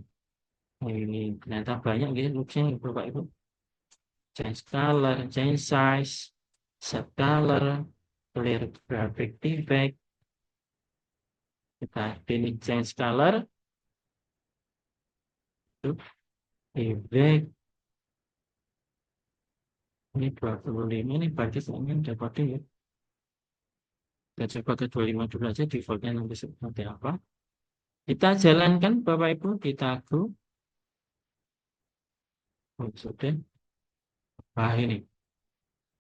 ternyata banyak gitu looksnya Bapak Ibu. Change color, change size, set color, clear graphic effect. Kita pilih change color, effect. Ini 25 ini berarti semuanya dapat ya. Kita coba ke 25 dulu aja defaultnya nanti seperti apa. Kita jalankan Bapak Ibu, kita go. Oh, sudah. Wah ini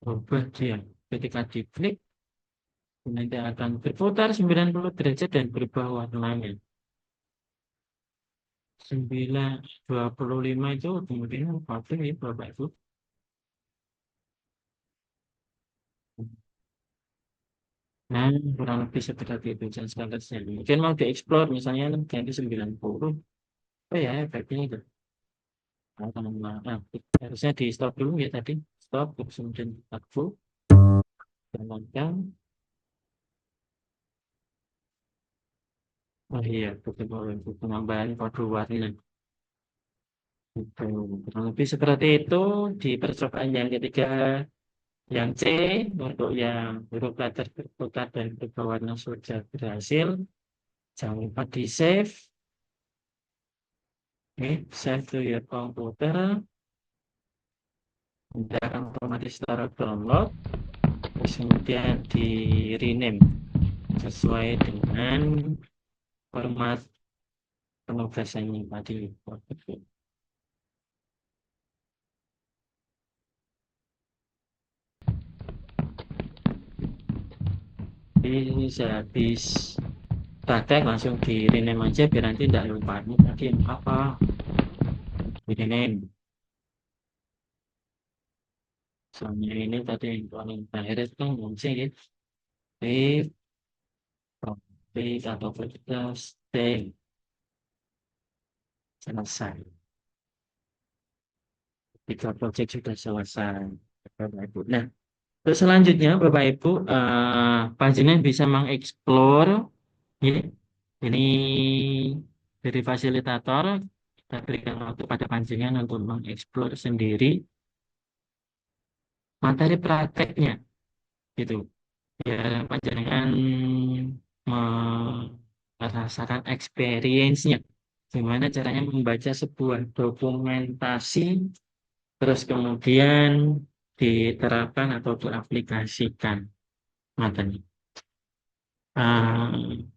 berubah dia. Ketika diklik nanti akan berputar 90 derajat dan berubah warnanya. 925 itu kemudian waktu ya Bapak Ibu. Nah, kurang lebih seperti itu chance standarnya. Mungkin mau dieksplor misalnya ganti 90. Oh ya, efeknya itu. Nah, harusnya di stop dulu ya tadi. Stop, terus kemudian full. Jalankan. Oh iya, betul penambahan kode warna. Itu. Kurang lebih seperti itu di percobaan yang ketiga. Yang C, untuk yang huruf letter berputar dan berubah warna sudah berhasil. Jangan lupa di save. Oke, save to your computer. Nanti akan otomatis taruh download. Terus kemudian di rename sesuai dengan format penugasannya tadi. Ini sehabis praktek langsung di rename aja biar nanti tidak lupa ini tadi apa di rename. Soalnya ini tadi yang paling terakhir itu kan kunci ya. Save, copy atau kita save selesai. Tiga project sudah selesai. Bapak Ibu. Nah, terus selanjutnya Bapak Ibu, panjenengan bisa mengeksplor ya. Ini dari fasilitator kita berikan waktu pada panjenengan untuk mengeksplor sendiri materi prakteknya gitu. Ya, panjenengan merasakan experience-nya. Gimana caranya membaca sebuah dokumentasi terus kemudian diterapkan atau diaplikasikan materi.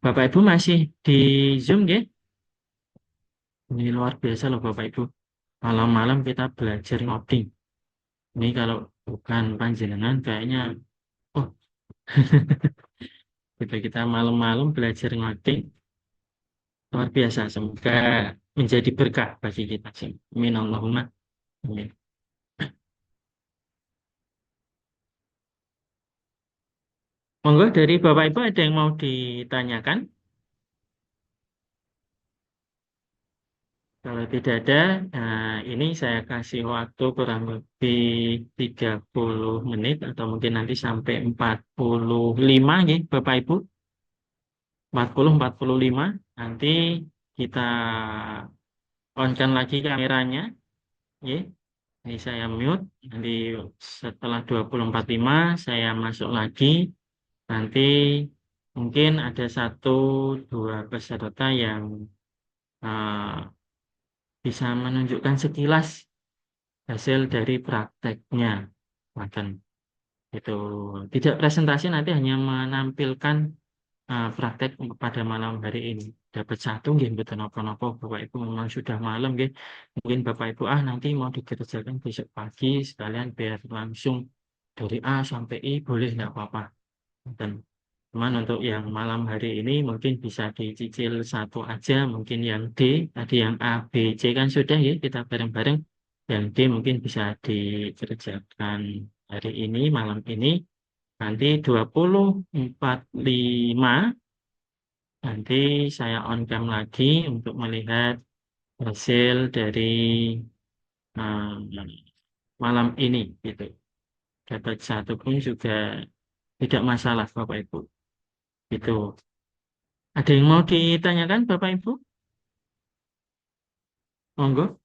Bapak Ibu masih di Zoom ya? Ini luar biasa loh Bapak Ibu. Malam-malam kita belajar ngoding. Ini kalau bukan panjenengan kayaknya, oh, kita malam-malam belajar ngoding. luar biasa. Semoga menjadi berkah bagi kita sih. Amin Allahumma. Amin. Monggo dari Bapak Ibu ada yang mau ditanyakan? Kalau tidak ada, nah ini saya kasih waktu kurang lebih 30 menit atau mungkin nanti sampai 45 ya Bapak Ibu. 40-45 nanti kita on-kan lagi kameranya ya. Ini saya mute. Nanti setelah 20.45 saya masuk lagi. Nanti mungkin ada satu dua peserta yang uh, bisa menunjukkan sekilas hasil dari prakteknya. Bahkan itu tidak presentasi, nanti hanya menampilkan praktek pada malam hari ini. Dapat satu nggih betul napa-napa Bapak Ibu, memang sudah malam nggih. Mungkin Bapak Ibu nanti mau dikerjakan besok pagi sekalian biar langsung dari A sampai I boleh nggak apa-apa. Dan cuman untuk yang malam hari ini mungkin bisa dicicil satu aja, mungkin yang D, tadi yang A, B, C kan sudah ya kita bareng-bareng. Yang D mungkin bisa dikerjakan hari ini, malam ini. Nanti 20.45 nanti saya on cam lagi untuk melihat hasil dari malam ini gitu. Dapat satu pun juga tidak masalah Bapak Ibu. Itu. Ada yang mau ditanyakan Bapak Ibu? Monggo.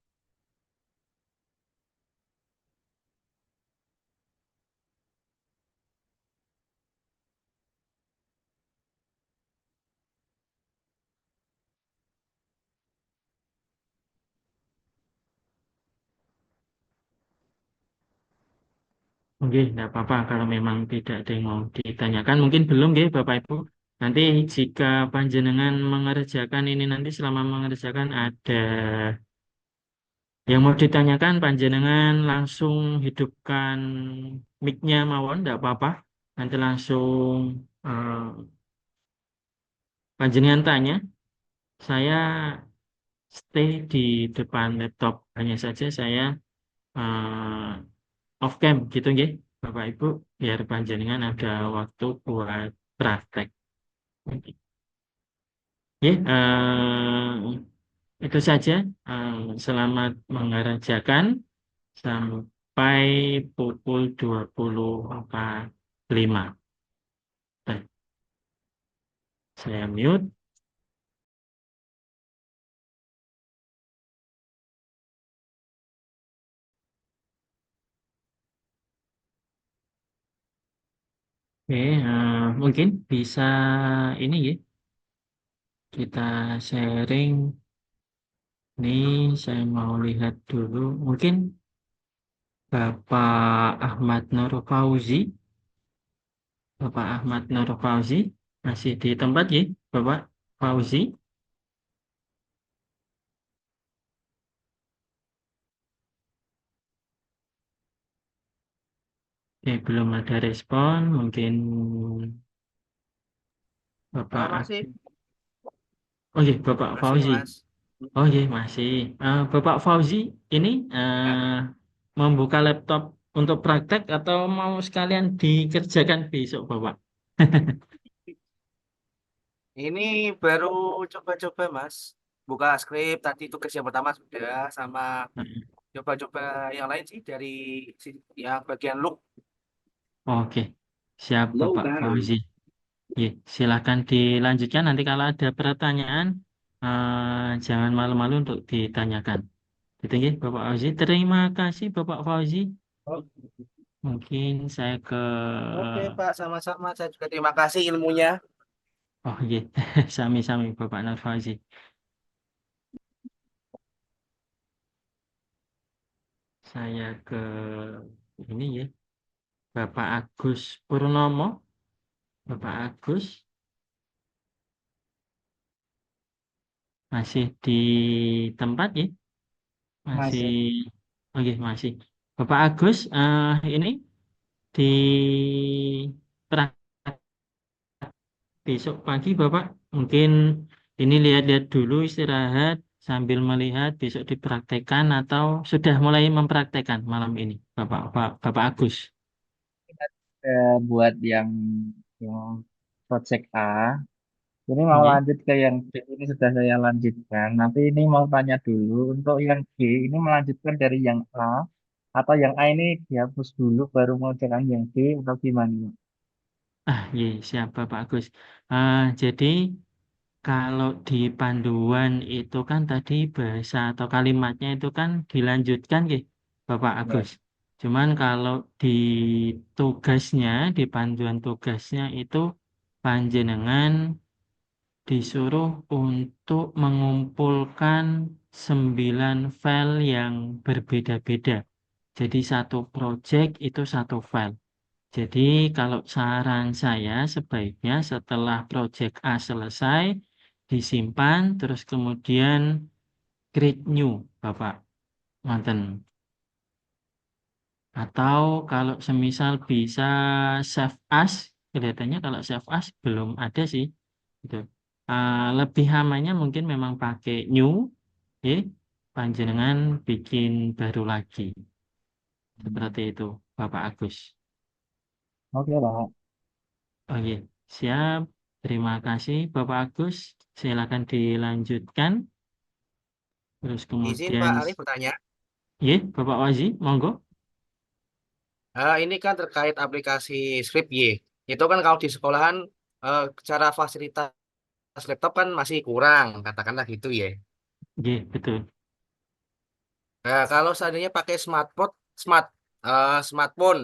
Oke, tidak apa-apa kalau memang tidak ada yang mau ditanyakan. Mungkin belum ya Bapak Ibu. Nanti jika panjenengan mengerjakan ini nanti selama mengerjakan ada yang mau ditanyakan, panjenengan langsung hidupkan mic-nya mawon, tidak apa-apa. Nanti langsung eh, panjenengan tanya. Saya stay di depan laptop. Hanya saja saya off cam gitu nggih, Bapak Ibu, biar panjenengan ada waktu buat praktek. Ya, itu saja. Eh, Selamat mengerjakan sampai pukul 20.45. Baik, saya mute. Oke, mungkin bisa ini ya, kita sharing. Nih, saya mau lihat dulu. Mungkin Bapak Ahmad Nur Fauzi. Bapak Ahmad Nur Fauzi masih di tempat ya, Bapak Fauzi. Belum ada respon. Mungkin Bapak. Masih, Oh iya, Bapak masih Fauzi. Mas. Oh iya, masih. Bapak Fauzi ini Ya, membuka laptop untuk praktek atau mau sekalian dikerjakan besok, Bapak? ini baru coba-coba Mas. Buka skrip tadi tugas yang pertama sudah sama coba-coba yang lain sih dari yang bagian look. Oke, siap Bapak Fauzi. Iya, silakan dilanjutkan. Nanti kalau ada pertanyaan, jangan malu-malu untuk ditanyakan. Gitu ya, Bapak Fauzi. Terima kasih, Bapak Fauzi. Oh, Mungkin saya ke... oke Pak, sama-sama. Saya juga terima kasih ilmunya. Oh iya, sami-sami Bapak Nur Fauzi. Saya ke ini ya, Bapak Agus Purnomo. Bapak Agus masih di tempat ya? Masih, Masih. oke masih. Bapak Agus, ini di pra- besok pagi Bapak mungkin Ini lihat-lihat dulu istirahat sambil melihat besok dipraktekkan atau sudah mulai mempraktekkan malam ini, Bapak Agus. Buat yang project A, ini mau Nggih. lanjut ke yang B, ini sudah saya lanjutkan. Tapi ini mau tanya dulu, untuk yang B ini melanjutkan dari yang A, atau yang A ini dihapus dulu baru mau jalan yang B, atau gimana? Iya, siap Bapak Agus. Jadi kalau di panduan itu kan tadi bahasa atau kalimatnya itu kan dilanjutkan, nggih, Bapak Ya. Agus. Cuman kalau di tugasnya, di panduan tugasnya itu panjenengan disuruh untuk mengumpulkan 9 file yang berbeda-beda. Jadi satu project itu satu file. Jadi kalau saran saya sebaiknya setelah project A selesai, disimpan, terus kemudian create new, Bapak. Manten. Atau kalau semisal bisa save as, kelihatannya kalau save as belum ada sih. Gitu. Lebih amannya mungkin memang pakai new, ya, panjenengan bikin baru lagi. Seperti itu, Bapak Agus. Oke, Pak. Oke, siap. Terima kasih, Bapak Agus. Silakan dilanjutkan. Terus Izin kemudian, Pak Arif bertanya. ya, Bapak Wazi, monggo. Ini kan terkait aplikasi Script Y. Itu kan kalau di sekolahan cara fasilitas laptop kan masih kurang, katakanlah gitu ya. Ya, betul. Nah, kalau seandainya pakai smartphone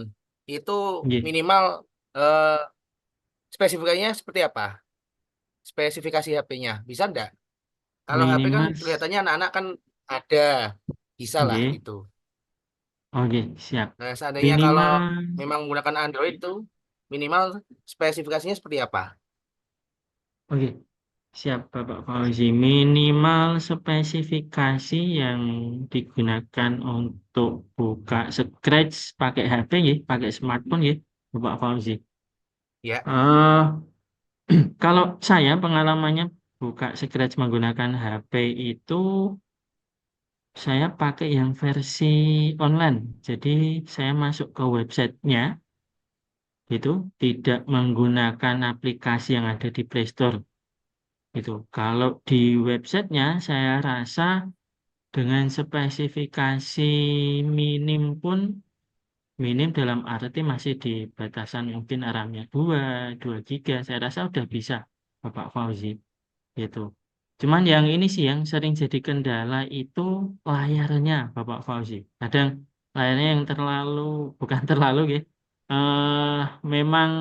itu Ya, minimal eh, spesifikasinya seperti apa? Spesifikasi HP-nya bisa enggak? Kalau HP kan minimal. kelihatannya anak-anak kan ada, bisa lah Ya, gitu. oke, siap. Nah, seandainya kalau Minimal, memang menggunakan Android itu minimal spesifikasinya seperti apa? oke, siap, Bapak Fauzi. Minimal spesifikasi yang digunakan untuk buka Scratch pakai HP, ya, pakai smartphone, ya, Bapak Fauzi. Ya. Eh, Kalau saya pengalamannya buka Scratch menggunakan HP itu saya pakai yang versi online. Jadi saya masuk ke websitenya itu tidak menggunakan aplikasi yang ada di Play Store. Itu. Kalau di websitenya saya rasa dengan spesifikasi minim pun minim dalam arti masih di batasan mungkin RAM-nya 2 giga. Saya rasa udah bisa Bapak Fauzi. Gitu. Cuman yang ini sih yang sering jadi kendala itu layarnya, Bapak Fauzi. Kadang layarnya yang terlalu, bukan terlalu ya, eh, memang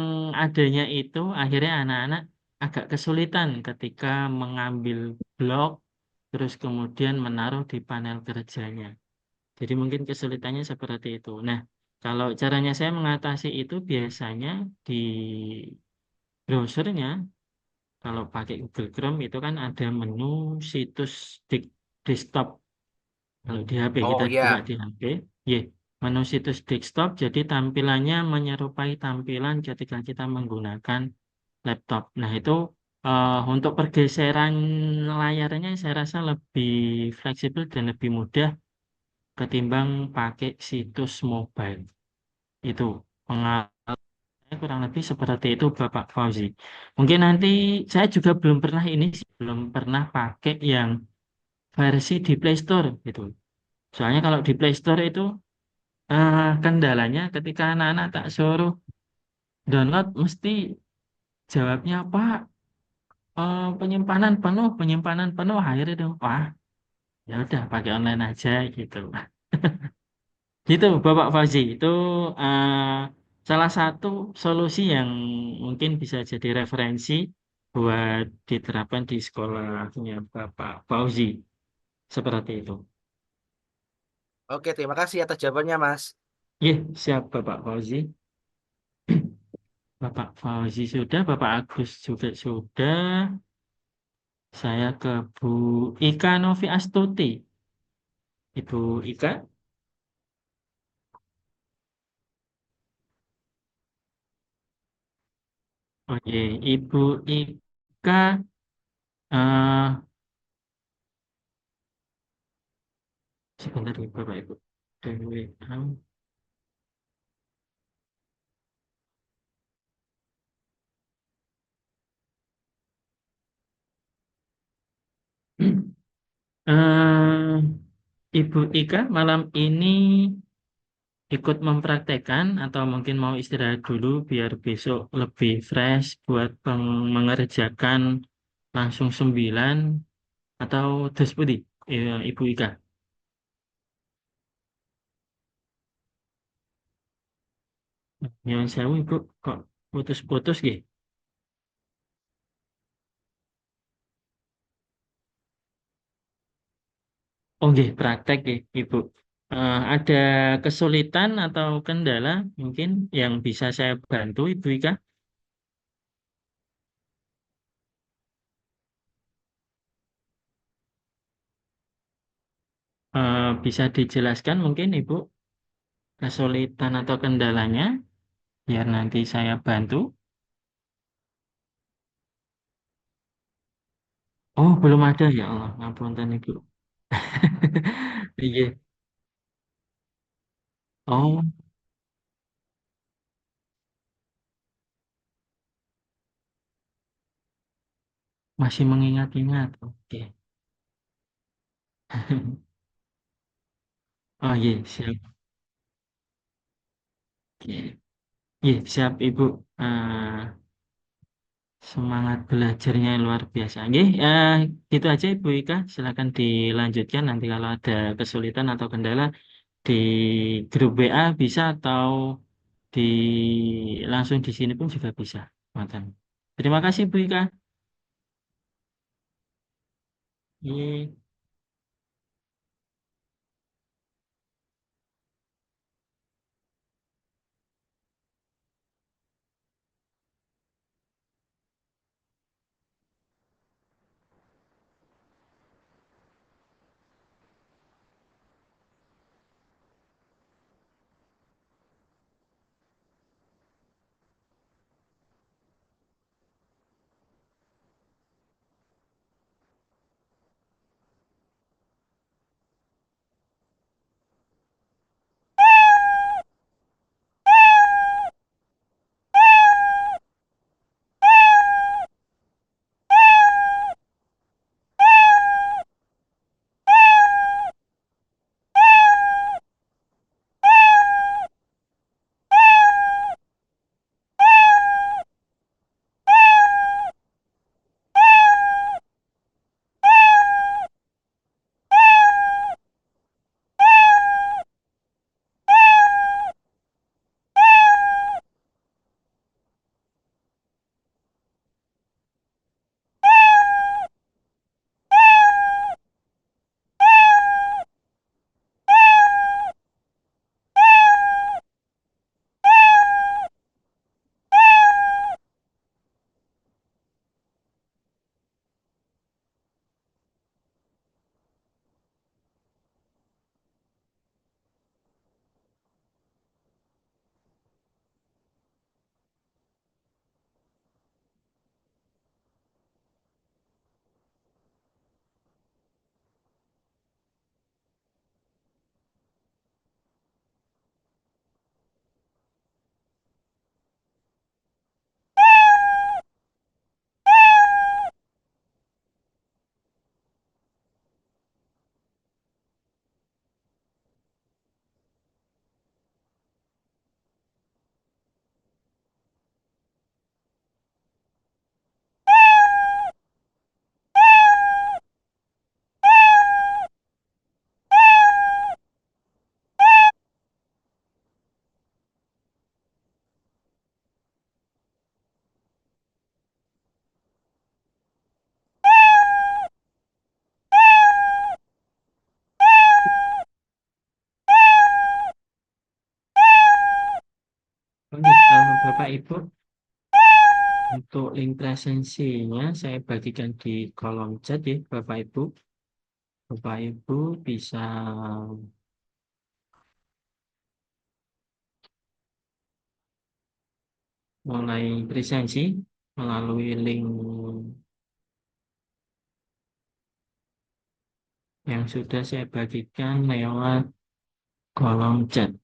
adanya itu akhirnya anak-anak agak kesulitan ketika mengambil blok, terus kemudian menaruh di panel kerjanya. Jadi mungkin kesulitannya seperti itu. Nah, kalau caranya saya mengatasi itu biasanya di browsernya kalau pakai Google Chrome itu kan ada menu situs desktop. Kalau di HP kita Oh buka ya. di HP, ya, menu situs desktop. Jadi tampilannya menyerupai tampilan ketika kita menggunakan laptop. Nah itu untuk pergeseran layarnya saya rasa lebih fleksibel dan lebih mudah ketimbang pakai situs mobile. Itu pengalaman kurang lebih seperti itu Bapak Fauzi. Mungkin nanti saya juga belum pernah ini sih, belum pernah pakai yang versi di Play Store gitu. Soalnya kalau di Play Store itu kendalanya ketika anak-anak tak suruh download mesti jawabnya Pak, penyimpanan penuh akhirnya dong. Wah, ya udah pakai online aja gitu. Gitu Bapak Fauzi. Itu eh, salah satu solusi yang mungkin bisa jadi referensi buat diterapkan di sekolahnya Bapak Fauzi. Seperti itu. Oke, terima kasih atas jawabannya, Mas. Iya, siap Bapak Fauzi. Bapak Fauzi sudah, Bapak Agus juga sudah. Saya ke Bu Ika Novi Astuti. Ibu Ika, oke. Ibu Ika Eh, sebentar ya, Bapak Ibu. DWA. Eh, Ibu Ika malam ini ikut mempraktekkan atau mungkin mau istirahat dulu biar besok lebih fresh buat mengerjakan langsung 9 atau dus putih, Ibu Ika. Yang saya Ibu kok putus-putus gitu. Oh nggih, praktek nggih, Ibu. Ada kesulitan atau kendala mungkin yang bisa saya bantu, Ibu Ika? Bisa dijelaskan mungkin Ibu kesulitan atau kendalanya biar nanti saya bantu. Oh, belum ada ya Allah, ngapunten Ibu. Iya. Oh, masih mengingat-ingat. Oke. Oh iya, siap. Oke. Iya, siap Ibu. Ah, semangat belajarnya luar biasa. Oke, gitu aja Ibu Ika. Silakan dilanjutkan nanti kalau ada kesulitan atau kendala di grup WA bisa atau di langsung di sini pun juga bisa. Ngoten. Terima kasih Bu Ika. Iya. Oke, Bapak Ibu, untuk link presensinya saya bagikan di kolom chat ya, Bapak Ibu. Bapak Ibu bisa mulai presensi melalui link yang sudah saya bagikan lewat kolom chat.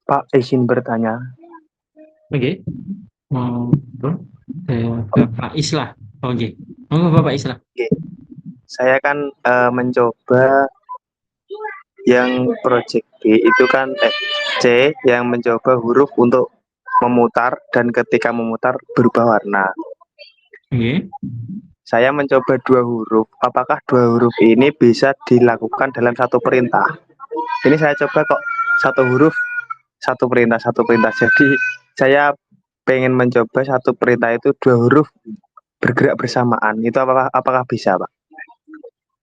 Pak, izin bertanya. Oke, mau ke Bapak Islah. Oke, mau Bapak Islah. Oke. Saya kan mencoba yang project B itu kan C yang mencoba huruf untuk memutar dan ketika memutar berubah warna. Oke, Saya mencoba 2 huruf. Apakah 2 huruf ini bisa dilakukan dalam satu perintah? Ini saya coba kok 1 huruf, satu perintah, satu perintah. Jadi saya pengen mencoba satu perintah itu 2 huruf bergerak bersamaan. Itu apakah bisa, Pak?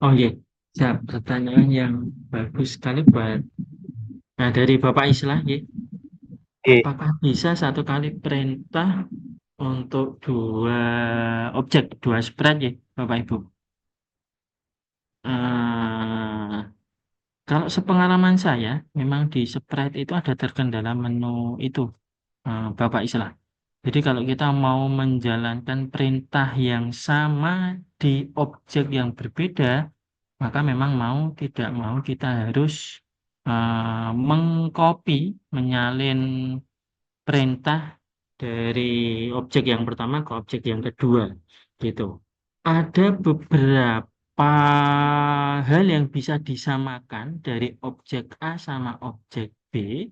oke. Siap, pertanyaan yang bagus sekali buat dari Bapak Islah. Ya. Oke. Apakah bisa satu kali perintah untuk 2 objek, 2 sprite ya, Bapak Ibu? Eh, Kalau sepengalaman saya, memang di sprite itu ada terkendala menu itu, Bapak Islah. Jadi kalau kita mau menjalankan perintah yang sama di objek yang berbeda, maka memang mau tidak mau kita harus mengcopy, menyalin perintah dari objek yang pertama ke objek yang kedua, gitu. Ada beberapa hal yang bisa disamakan dari objek A sama objek B,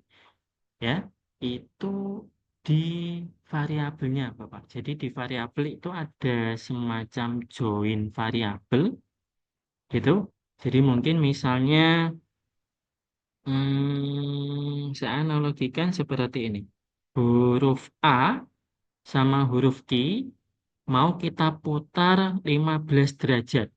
ya, itu di variabelnya, Bapak. Jadi di variabel itu ada semacam join variabel, gitu. Jadi mungkin misalnya saya analogikan seperti ini. Huruf A sama huruf Q mau kita putar 15 derajat.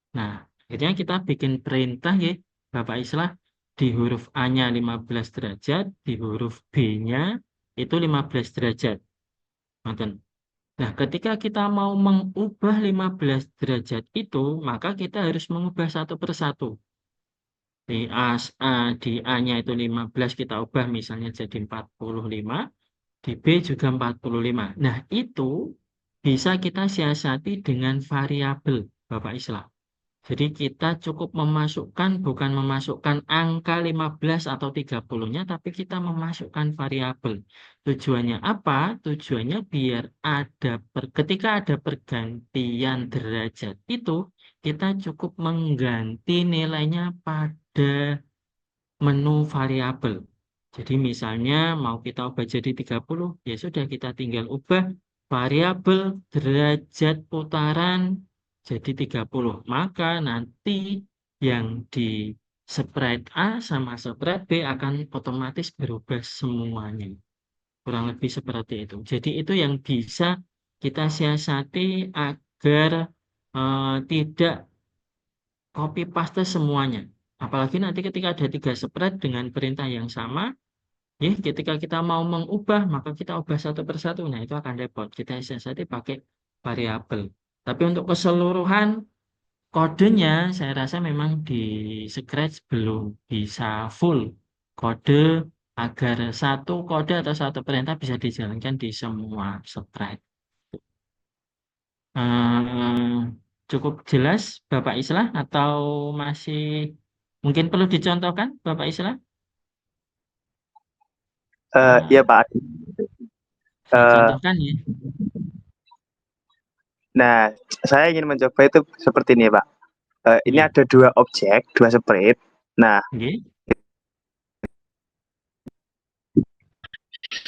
Nah, akhirnya kita bikin perintah ya, Bapak Islah, di huruf A-nya 15 derajat, di huruf B-nya itu 15 derajat. Nonton. Nah, ketika kita mau mengubah 15 derajat itu, maka kita harus mengubah satu persatu. Di A-nya itu 15 kita ubah misalnya jadi 45, di B juga 45. Nah, itu bisa kita siasati dengan variabel, Bapak Islam. Jadi kita cukup memasukkan, bukan memasukkan angka 15 atau 30-nya, tapi kita memasukkan variabel. Tujuannya apa? Tujuannya biar ketika ada pergantian derajat itu, kita cukup mengganti nilainya pada menu variabel. Jadi misalnya mau kita ubah jadi 30, ya sudah kita tinggal ubah variabel derajat putaran jadi 30. Maka nanti yang di sprite A sama sprite B akan otomatis berubah semuanya. Kurang lebih seperti itu. Jadi itu yang bisa kita siasati agar tidak copy paste semuanya. Apalagi nanti ketika ada 3 sprite dengan perintah yang sama, ya ketika kita mau mengubah, maka kita ubah satu persatu. Nah, itu akan repot. Kita siasati pakai variabel. Tapi untuk keseluruhan kodenya, saya rasa memang di Scratch belum bisa full kode agar satu kode atau satu perintah bisa dijalankan di semua sprite. Cukup jelas Bapak Islah atau masih mungkin perlu dicontohkan Bapak Islah? Ya Pak. Saya Eh, contohkan ya. nah, saya ingin mencoba itu seperti ini Pak. Ini Oke. ada 2 objek, 2 sprite. Nah, Oke.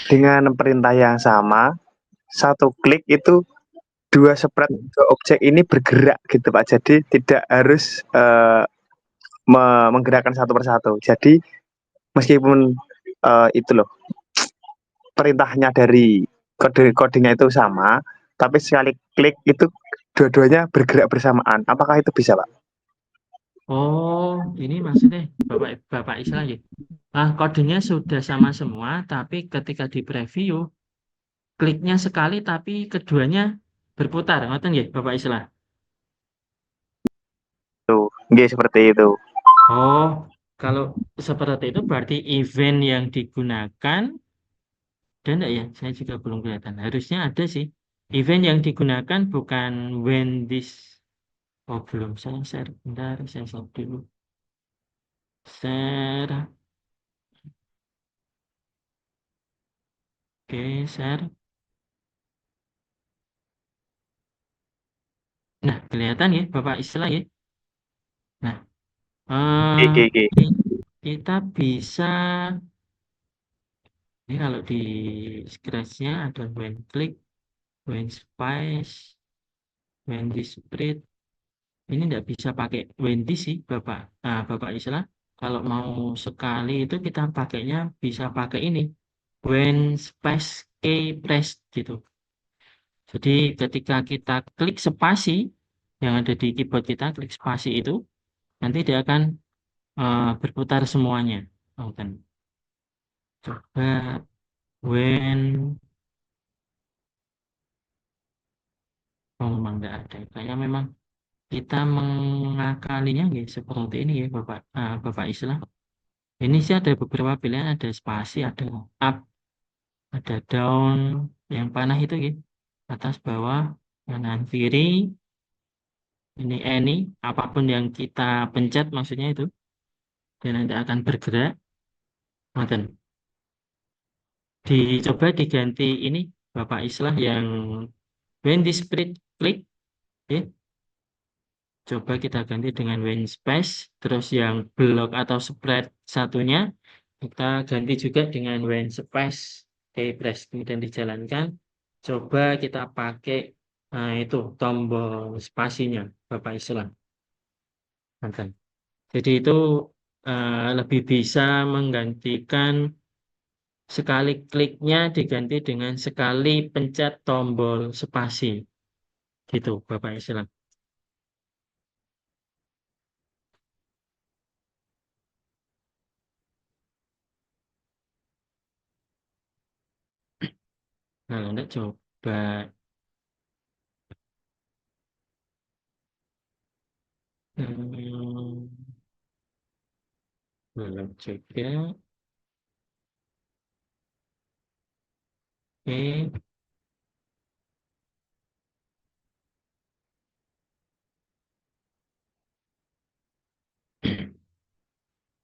dengan perintah yang sama, satu klik itu 2 objek ini bergerak gitu Pak. Jadi tidak harus menggerakkan satu persatu. Jadi meskipun itu loh, perintahnya dari kodenya itu sama, tapi sekali klik itu dua-duanya bergerak bersamaan. Apakah itu bisa, Pak? Oh, ini maksudnya Bapak Islah ya. Kodenya sudah sama semua, tapi ketika di preview, kliknya sekali, tapi keduanya berputar. Ngoten ya, Bapak Islah. Tuh, nggih seperti itu. Oh, kalau seperti itu berarti event yang digunakan, dan enggak ya? Saya juga belum kelihatan. Harusnya ada sih. Event yang digunakan bukan when this. Oh, belum. Saya share. Bentar, saya share dulu. Share. Oke, share. Nah, kelihatan ya, Bapak Islah ya. Nah, Nggih, nggih, nggih. kita bisa, ini kalau di scratch-nya ada when click, when space, when display. Ini tidak bisa pakai Wendy sih, Bapak Islah. Kalau mau sekali itu kita pakainya bisa pakai ini, when space key press gitu. Jadi ketika kita klik spasi yang ada di keyboard kita, klik spasi itu, nanti dia akan berputar semuanya. Oh, kan. Coba when, oh memang tidak ada. Kayaknya memang kita mengakalinya ya seperti ini ya Bapak Islah. Ini sih ada beberapa pilihan, ada spasi, ada up, ada down, yang panah itu ya, atas bawah, kanan kiri, ini any, apapun yang kita pencet maksudnya itu, dan nanti akan bergerak. Ngoten. Dicoba diganti ini Bapak Islah yang when di split click, ya. Coba kita ganti dengan when space, terus yang blok atau spread satunya kita ganti juga dengan when space keypress, kemudian dijalankan. Coba kita pakai itu tombol spasinya, Bapak Islam. Oke. Jadi itu lebih bisa menggantikan sekali kliknya diganti dengan sekali pencet tombol spasi, gitu, Bapak Islam. Kalau enggak coba hmm, belum juga. Oke.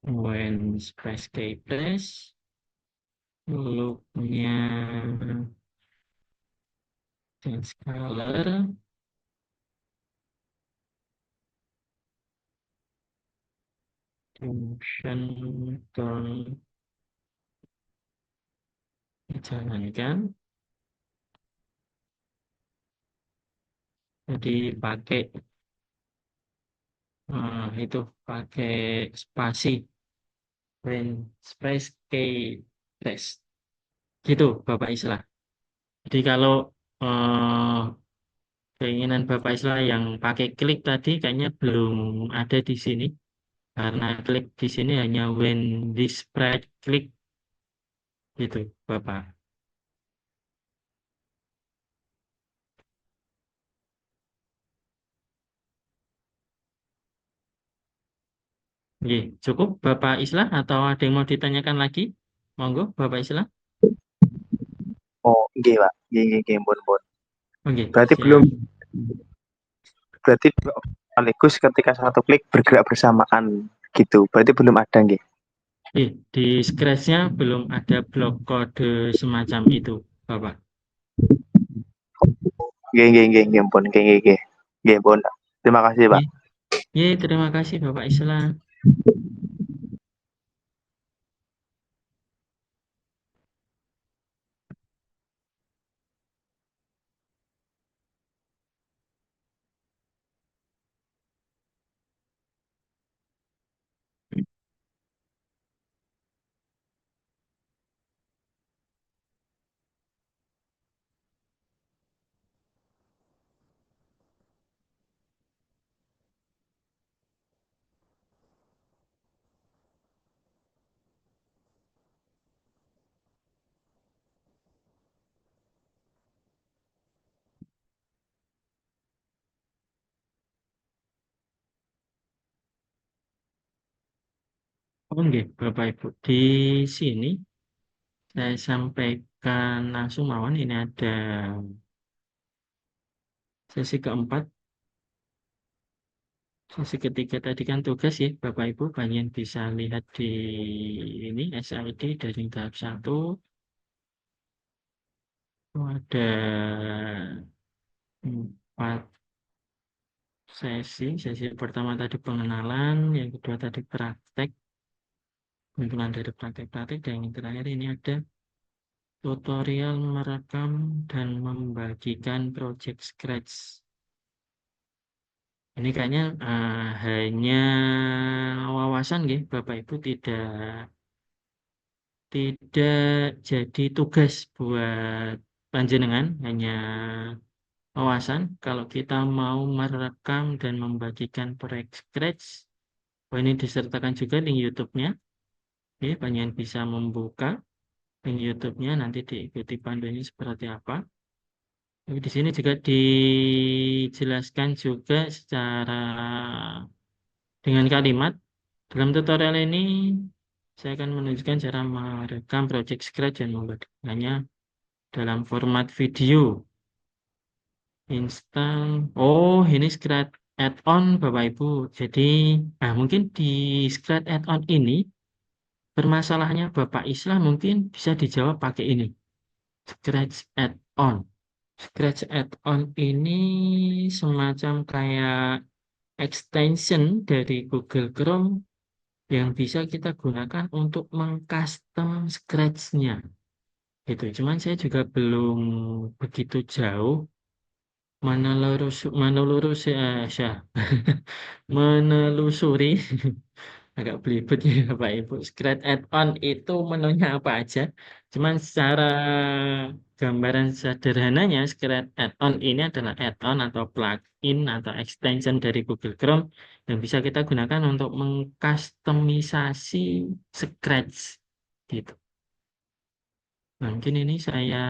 When space keypress, looknya change color, dimension, tone, dijalankan. Jadi pakai itu pakai spasi when space keypress, gitu Bapak Islah. Jadi kalau eh, keinginan Bapak Islah yang pakai klik tadi kayaknya belum ada di sini. Karena klik di sini hanya when this spread klik, gitu Bapak. Oke, cukup Bapak Islah atau ada yang mau ditanyakan lagi? Monggo Bapak Islah. Oh, nggih, Pak. Nggih, nggih, nggih, pun, pun. Oke, Berarti belum, siap. berarti sekaligus ketika satu klik bergerak bersamaan gitu. Berarti belum ada nggih. Di scratch-nya belum ada blok kode semacam itu, Bapak. Nggih, nggih, nggih, nggih, pun, nggih, nggih, nggih. Nggih, pun. Terima kasih, Pak. Terima kasih Bapak Islah. Oh, nggih, Bapak Ibu. Di sini saya sampaikan langsung mawon ini ada sesi keempat. Sesi ketiga tadi kan tugas ya, Bapak Ibu banyak bisa lihat di ini SID dari tahap 1. Ada 4 sesi. Sesi pertama tadi pengenalan, yang kedua tadi praktek, kumpulan dari praktek-praktek, dan yang terakhir ini ada tutorial merekam dan membagikan project Scratch. Ini kayaknya hanya wawasan ya, Bapak Ibu tidak jadi tugas buat panjenengan, hanya wawasan. Kalau kita mau merekam dan membagikan proyek Scratch, oh ini disertakan juga link YouTube-nya. Ya, panjenengan bisa membuka link YouTube-nya, nanti diikuti panduannya seperti apa. Tapi di sini juga dijelaskan juga secara dengan kalimat. Dalam tutorial ini, saya akan menunjukkan cara merekam project Scratch dan membagikannya dalam format video. Install. Oh, ini Scratch add-on, Bapak Ibu. Jadi, mungkin di Scratch add-on ini, permasalahannya Bapak Islah mungkin bisa dijawab pakai ini. Scratch add-on. Scratch add-on ini semacam kayak extension dari Google Chrome yang bisa kita gunakan untuk mengcustom Scratch-nya. Gitu. Cuman saya juga belum begitu jauh menelusuri agak belibet ya Bapak Ibu. Scratch add-on itu menunya apa aja. Cuman secara gambaran sederhananya, Scratch add-on ini adalah add-on atau plugin atau extension dari Google Chrome yang bisa kita gunakan untuk mengkustomisasi Scratch gitu. Nah, mungkin ini saya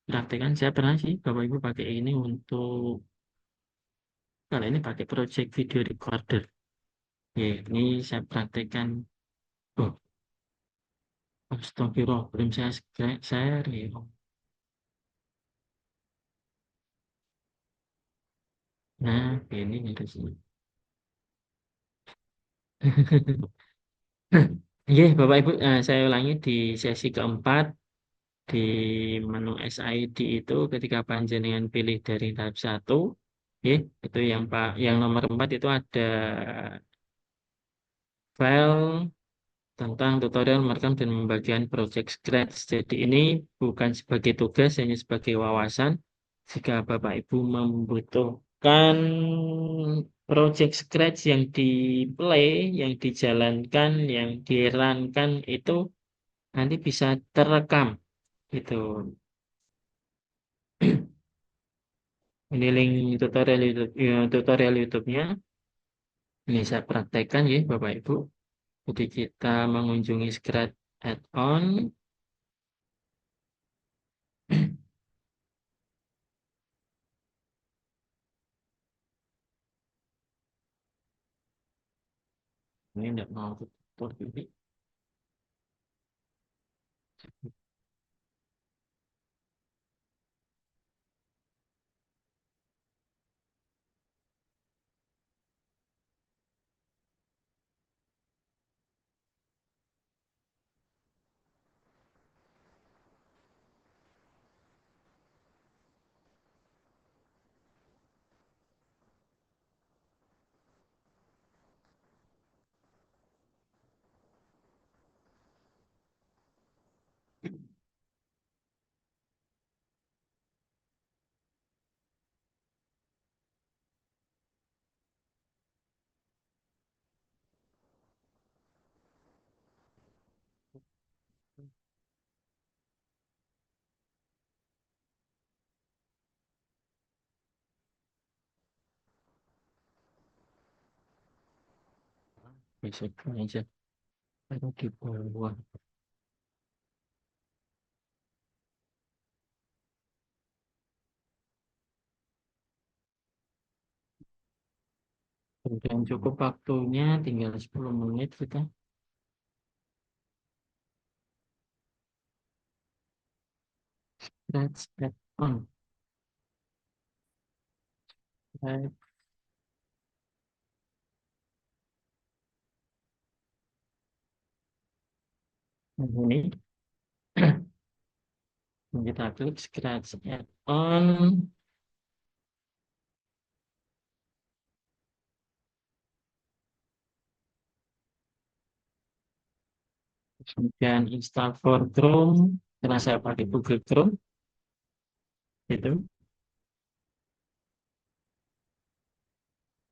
praktekkan. Saya pernah sih Bapak Ibu pakai ini untuk kalau ini pakai project video recorder. Ya, ini saya praktekkan. Oh, astagfirullah, belum saya share ya. Nah, ini harus. Oke, Bapak Ibu, saya ulangi di sesi keempat di menu SID itu ketika panjenengan pilih dari tahap 1, ya, itu yang nomor 4 itu ada file tentang tutorial merekam dan membagikan project Scratch. Jadi ini bukan sebagai tugas, hanya sebagai wawasan. Jika Bapak Ibu membutuhkan project Scratch yang di play, yang dijalankan, yang di-run-kan itu nanti bisa terekam. Gitu. Ini link tutorial YouTube, ya, tutorial YouTube-nya. Ini saya praktekkan ya Bapak Ibu. Jadi kita mengunjungi Scratch add-on. Ini tidak mau tutup ini. Besok aja. Taruh di bawah. Dan cukup waktunya tinggal 10 menit kita. Let's add on. Baik. Nah, ini kita klik scratch add on. Kemudian install for Chrome karena saya pakai Google Chrome itu.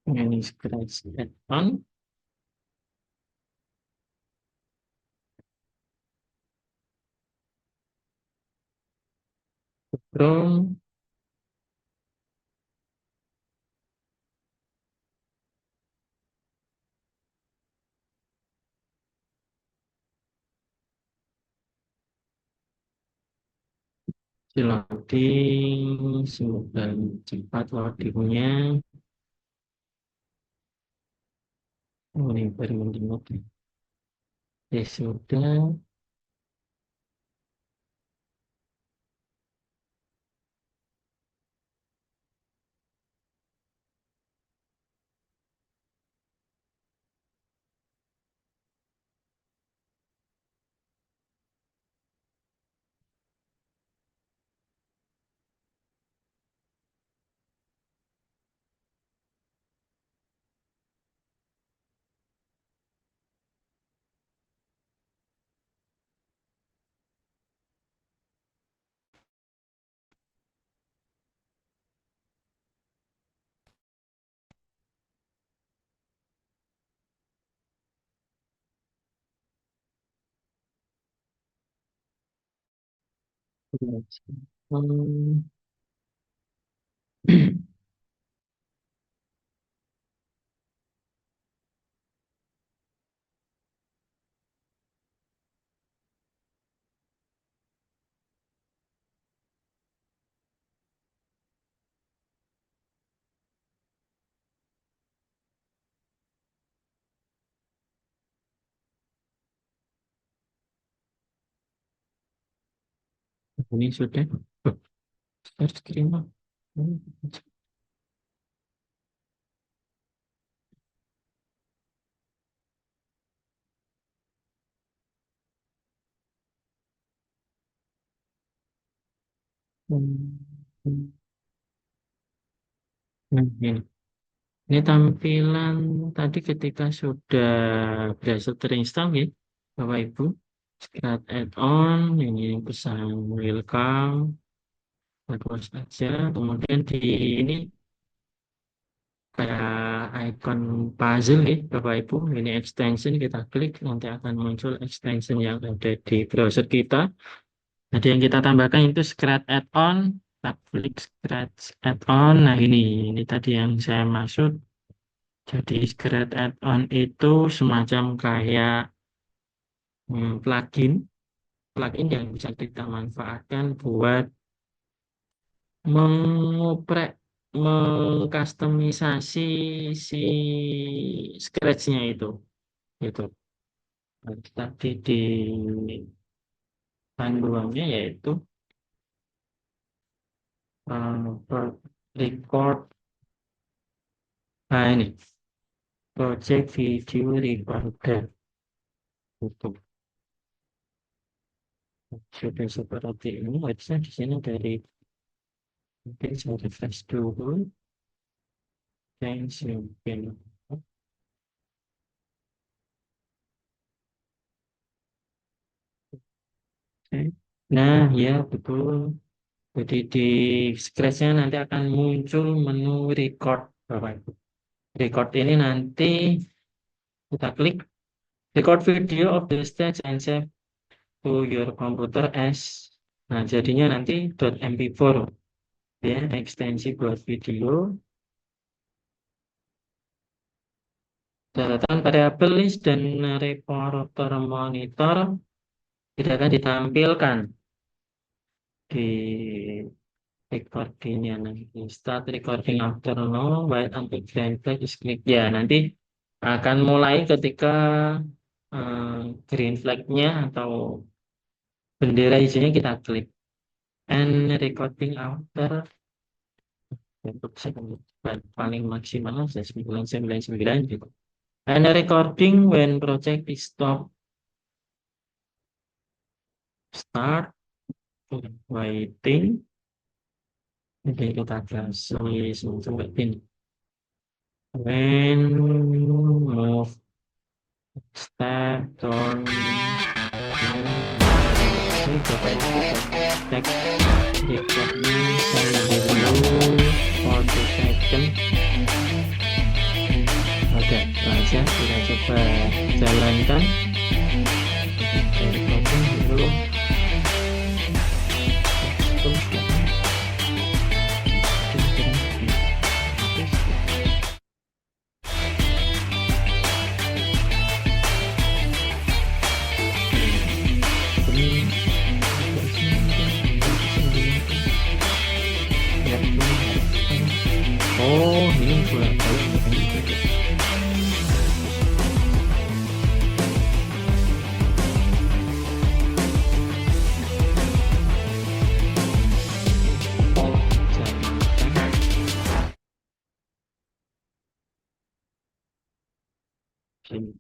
Ini scratch add on. Chrome. Loading sudah cepat loadingnya. Oh, ini baru loading. Ya sudah. Hmm. Ini sudah. Oh, share screen. Hmm. Nah, ini tampilan tadi ketika sudah berhasil terinstall ya, Bapak Ibu. Scratch add-on, ini pesan welcome, bagus saja. Kemudian di ini kayak icon puzzle ya, Bapak Ibu. Ini extension kita klik, nanti akan muncul extension yang ada di browser kita. Jadi yang kita tambahkan itu Scratch add-on, kita klik Scratch add-on. Nah ini tadi yang saya maksud. Jadi Scratch add-on itu semacam kayak plugin yang bisa kita manfaatkan buat mengoprek, mengkustomisasi si Scratch-nya itu. Gitu. Nah, tadi di panduannya yaitu record. Nah ini project video recorder. Gitu. Sudah seperti ini. Website di sini dari mungkin saya refresh dulu. Thanks mungkin. Oke. Nah, ya betul. Jadi di scratch-nya nanti akan muncul menu record, Bapak Ibu. Record ini nanti kita klik record video of the stage and save to your computer as. Nah, jadinya nanti .mp4 ya, ekstensi buat video. Catatan variabel list dan reparator monitor tidak akan ditampilkan di recordingnya nanti. Start recording after no, wait until green flag is click. Ya, nanti akan mulai ketika green flag-nya atau bendera hijaunya kita klik. And recording after untuk paling maksimal 999 gitu. And recording when project is start waiting. Oke, kita kasih sampai pin. When move step turn ini coba cek recordnya saya dulu for 2 second. Oke, langsung kita coba jalankan. Oke, recording dulu. Terus ya. Oh, ini bolak balik.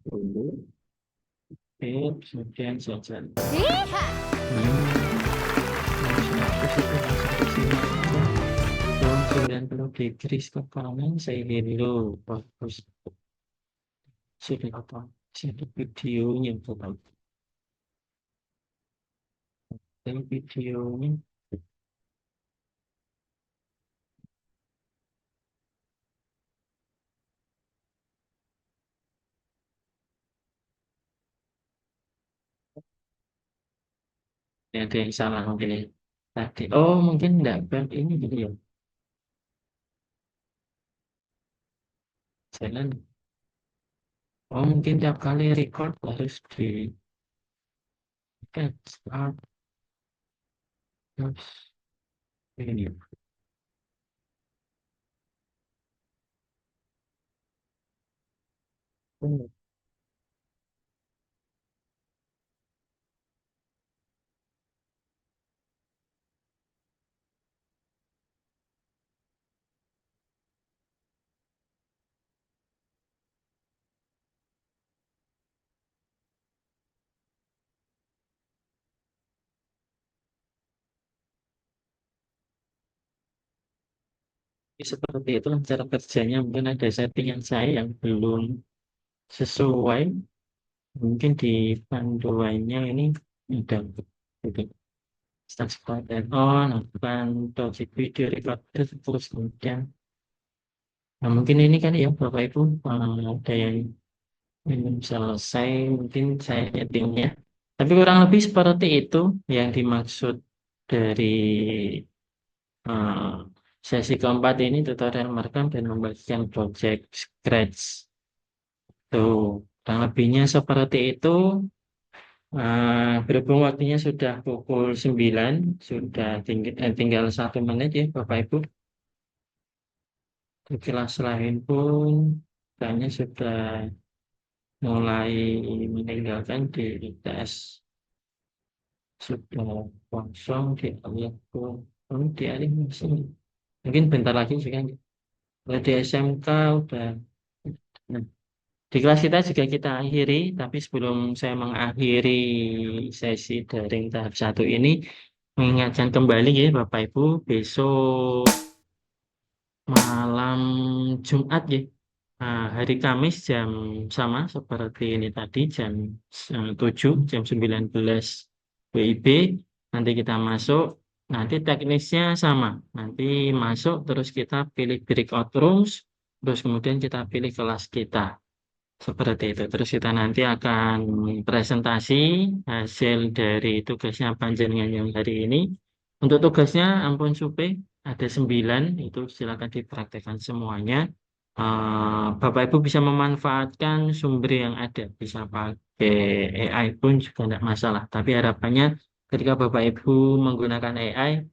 Dulu. Oke, kemudian jajan. Jam 90 degrees ke kanan saya dulu bagus. Sudah apa? Sudah videonya coba. Dan videonya ada yang salah mungkin ya. Tadi, oh mungkin enggak band ini gitu ya. Jalan. Oh mungkin tiap kali record harus di start terus ini. Oh, seperti itu cara kerjanya. Mungkin ada settingan saya yang belum sesuai. Mungkin di panduannya ini udah gitu. Start and on, lakukan project video recorder terus kemudian. Nah mungkin ini kan ya Bapak Ibu ada yang belum selesai, mungkin saya settingnya. Tapi kurang lebih seperti itu yang dimaksud dari uh, sesi keempat ini tutorial merekam dan membagikan project Scratch. Tuh, kurang lebihnya seperti itu. Berhubung waktunya sudah pukul 9, sudah tinggal 1 menit ya Bapak Ibu. Di kelas lain pun kayaknya sudah mulai meninggalkan di ITS. Sudah kosong di alih mesin. Mungkin bentar lagi juga. Kalau di SMK udah. Nah, di kelas kita juga kita akhiri, tapi sebelum saya mengakhiri sesi daring tahap 1 ini, mengingatkan kembali ya Bapak Ibu, besok malam Jumat ya, hari Kamis jam sama seperti ini tadi, jam 7, jam 19 WIB, nanti kita masuk, nanti teknisnya sama, nanti masuk terus kita pilih breakout rooms, terus kemudian kita pilih kelas kita. Seperti itu. Terus kita nanti akan presentasi hasil dari tugasnya panjenengan yang hari ini. Untuk tugasnya, ampun Supe, ada 9, itu silakan dipraktekkan semuanya. Bapak Ibu bisa memanfaatkan sumber yang ada, bisa pakai AI pun juga tidak masalah. Tapi harapannya ketika Bapak Ibu menggunakan AI,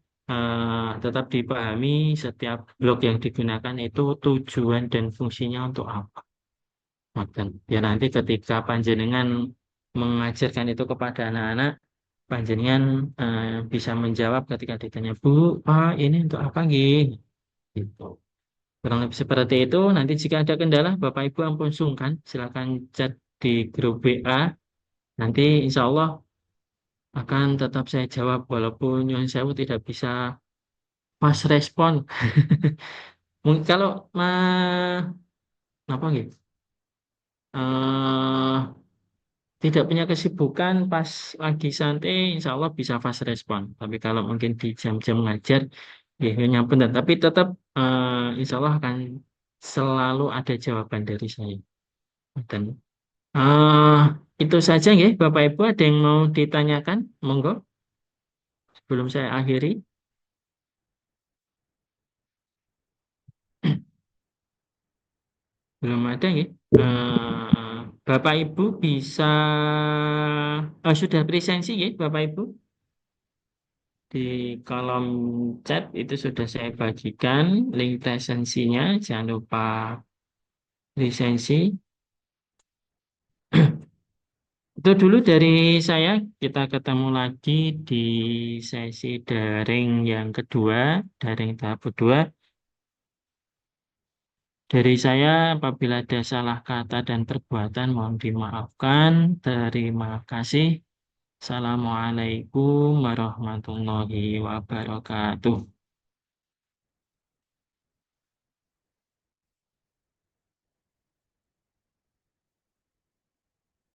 tetap dipahami setiap blok yang digunakan itu tujuan dan fungsinya untuk apa. Ngoten. Ya nanti ketika panjenengan mengajarkan itu kepada anak-anak, panjenengan bisa menjawab ketika ditanya, Bu, Pak, ini untuk apa nggih? Gitu. Kurang lebih seperti itu. Nanti jika ada kendala, Bapak Ibu ampun sungkan, silakan chat di grup WA. Nanti insya Allah akan tetap saya jawab walaupun Nyun Sewu tidak bisa pas respon. Mungkin kalau apa gitu? Tidak punya kesibukan pas lagi santai, insya Allah bisa fast respon. Tapi kalau mungkin di jam-jam ngajar, ya nyampenan. Tapi tetap insya Allah akan selalu ada jawaban dari saya. Dan eh, itu saja ya, Bapak Ibu. Ada yang mau ditanyakan? Monggo. Sebelum saya akhiri. Belum ada ya. Bapak Ibu bisa, sudah presensi ya, Bapak Ibu. Di kolom chat itu sudah saya bagikan link presensinya. Jangan lupa lisensi. Itu dulu dari saya. Kita ketemu lagi di sesi daring yang kedua, daring tahap kedua. Dari saya, apabila ada salah kata dan perbuatan, mohon dimaafkan. Terima kasih. Assalamualaikum warahmatullahi wabarakatuh.